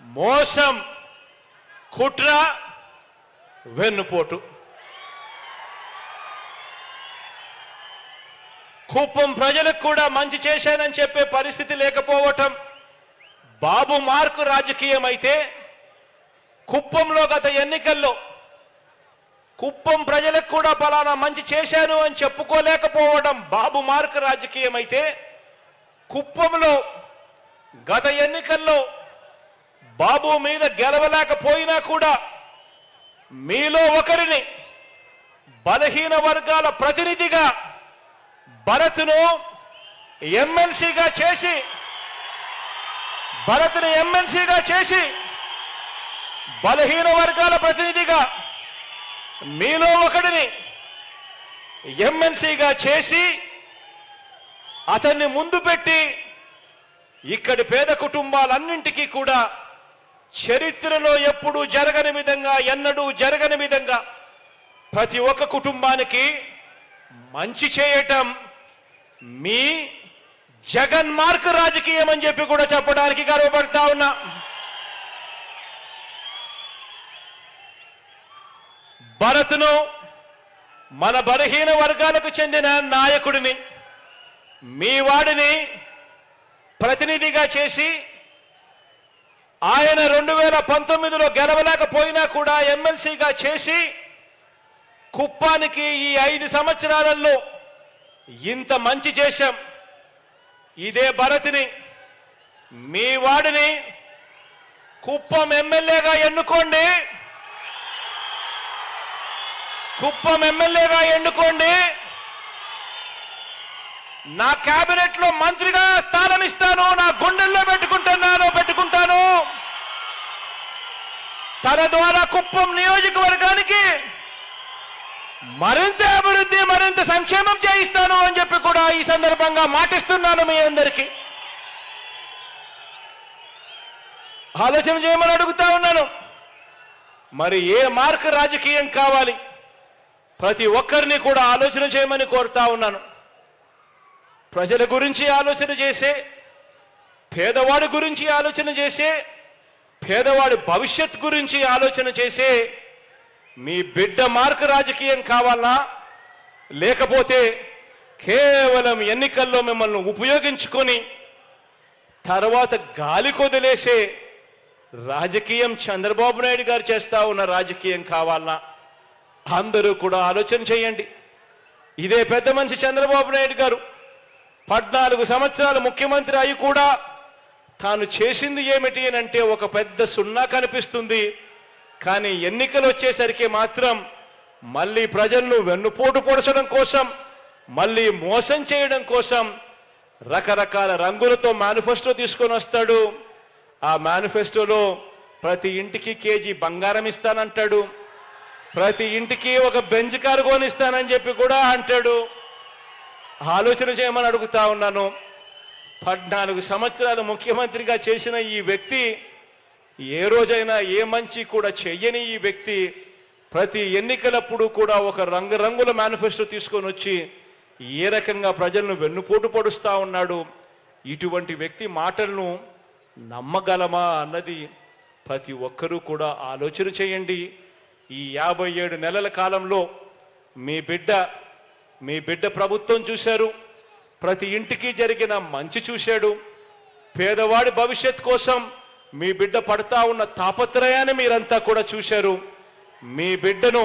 మోసం, కుట్ర, వెన్నుపోటు. కుప్పం ప్రజలకు కూడా మంచి చేశానని చెప్పే పరిస్థితి లేకపోవటం బాబు మార్కు రాజకీయం అయితే, కుప్పంలో గత ఎన్నికల్లో కుప్పం ప్రజలకు కూడా పలానా మంచి చేశాను అని చెప్పుకోలేకపోవడం బాబు మార్కు రాజకీయం అయితే, కుప్పంలో గత ఎన్నికల్లో బాబు మీద గెలవలేకపోయినా కూడా మీలో ఒకరిని బలహీన వర్గాల ప్రతినిధిగా భరత్ను ఎమ్మెల్సీగా చేసి బలహీన వర్గాల ప్రతినిధిగా మీలో ఒకడిని ఎమ్మెల్సీగా చేసి అతన్ని ముందు పెట్టి ఇక్కడి పేద కుటుంబాలన్నింటికీ కూడా చరిత్రలో ఎప్పుడూ జరగని విధంగా, ఎన్నడూ జరగని విధంగా ప్రతి ఒక్క కుటుంబానికి మంచి చేయటం మీ జగన్ మార్క్ రాజకీయం అని చెప్పి కూడా చెప్పడానికి గర్వపడతా ఉన్నా. భరత్ను మన బలహీన వర్గాలకు చెందిన నాయకుడిని, మీ వాడిని ప్రతినిధిగా చేసి ఆయన 2019లో గెలవలేకపోయినా కూడా ఎమ్మెల్సీగా చేసి కుప్పానికి ఈ 5 సంవత్సరాలలో ఇంత మంచి చేశాం. ఇదే భరత్ని, మీ వాడిని కుప్పం ఎమ్మెల్యేగా ఎన్నుకోండి, నా కేబినెట్ లో మంత్రిగా స్థానం ఇస్తాను, నా గుండెల్లో పెట్టుకుంటాను. తన ద్వారా కుప్పం నియోజకవర్గానికి మరింత అభివృద్ధి, మరింత సంక్షేమం చేయిస్తాను అని చెప్పి కూడా ఈ సందర్భంగా మాటిస్తున్నాను మీ అందరికీ. ఆలోచన చేయమని అడుగుతా ఉన్నాను. మరి ఏ మార్క్ రాజకీయం కావాలి? ప్రతి ఒక్కరిని కూడా ఆలోచన చేయమని కోరుతా ఉన్నాను. ప్రజల గురించి ఆలోచన చేసే, పేదవాడి గురించి ఆలోచన చేసే, పేదవాడి భవిష్యత్ గురించి ఆలోచన చేసే మీ బిడ్డ మార్క్ రాజకీయం కావాలా, లేకపోతే కేవలం ఎన్నికల్లో మిమ్మల్ని ఉపయోగించుకొని తర్వాత గాలి కొదిలేసే రాజకీయం చంద్రబాబు నాయుడు గారు చేస్తా ఉన్న రాజకీయం కావాలా? అందరూ కూడా ఆలోచన చేయండి. ఇదే పెద్ద మనిషి చంద్రబాబు నాయుడు గారు 14 సంవత్సరాలు ముఖ్యమంత్రి అయి కూడా తాను చేసింది ఏమిటి అని అంటే ఒక పెద్ద సున్నా కనిపిస్తుంది. కానీ ఎన్నికలు వచ్చేసరికి మాత్రం మళ్ళీ ప్రజలను వెన్నుపోటు పొడచడం కోసం, మళ్ళీ మోసం చేయడం కోసం రకరకాల రంగులతో మేనిఫెస్టో తీసుకొని వస్తాడు. ఆ మేనిఫెస్టోలో ప్రతి ఇంటికి కేజీ బంగారం ఇస్తానంటాడు, ప్రతి ఇంటికి ఒక బెంజ్ కారు కొనిస్తానని చెప్పి కూడా అంటాడు. ఆలోచన చేయమని అడుగుతా ఉన్నాను. 14 సంవత్సరాలు ముఖ్యమంత్రిగా చేసిన ఈ వ్యక్తి, ఏ రోజైనా ఏ మంచి కూడా చెయ్యని ఈ వ్యక్తి ప్రతి ఎన్నికలప్పుడు కూడా ఒక రంగురంగుల మేనిఫెస్టో తీసుకొని వచ్చి ఏ రకంగా ప్రజలను వెన్నుపోటు పొడుస్తా ఉన్నాడు. ఇటువంటి వ్యక్తి మాటలను నమ్మగలమా అన్నది ప్రతి ఒక్కరూ కూడా ఆలోచన చేయండి. ఈ 57 నెలల కాలంలో మీ బిడ్డ ప్రభుత్వం చూశారు. ప్రతి ఇంటికి జరిగిన మంచి చూశాడు. పేదవాడి భవిష్యత్ కోసం మీ బిడ్డ పడతా ఉన్న తాపత్రయాన్ని మీరంతా కూడా చూశారు. మీ బిడ్డను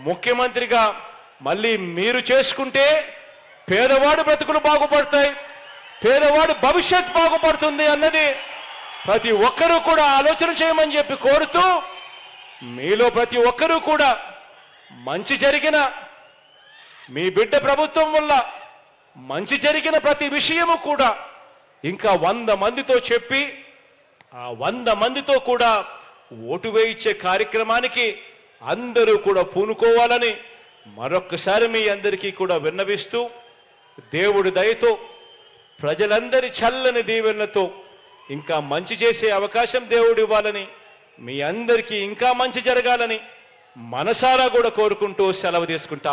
ముఖ్యమంత్రిగా మళ్ళీ మీరు చేసుకుంటే పేదవాడి బ్రతుకులు బాగుపడతాయి, పేదవాడి భవిష్యత్ బాగుపడుతుంది అన్నది ప్రతి ఒక్కరూ కూడా ఆలోచన చేయమని చెప్పి కోరుతూ, మీలో ప్రతి ఒక్కరూ కూడా మంచి జరిగిన, మీ బిడ్డ ప్రభుత్వం వల్ల మంచి జరిగిన ప్రతి విషయము కూడా ఇంకా 100 మందితో చెప్పి ఆ 100 మందితో కూడా ఓటు వేయించే కార్యక్రమానికి అందరూ కూడా పూనుకోవాలని మరొక్కసారి మీ అందరికీ కూడా విన్నవిస్తూ, దేవుడి దయతో ప్రజలందరి చల్లని దీవెనలతో ఇంకా మంచి చేసే అవకాశం దేవుడు ఇవ్వాలని, మీ అందరికీ ఇంకా మంచి జరగాలని మనసారా కూడా కోరుకుంటూ సెలవు తీసుకుంటా.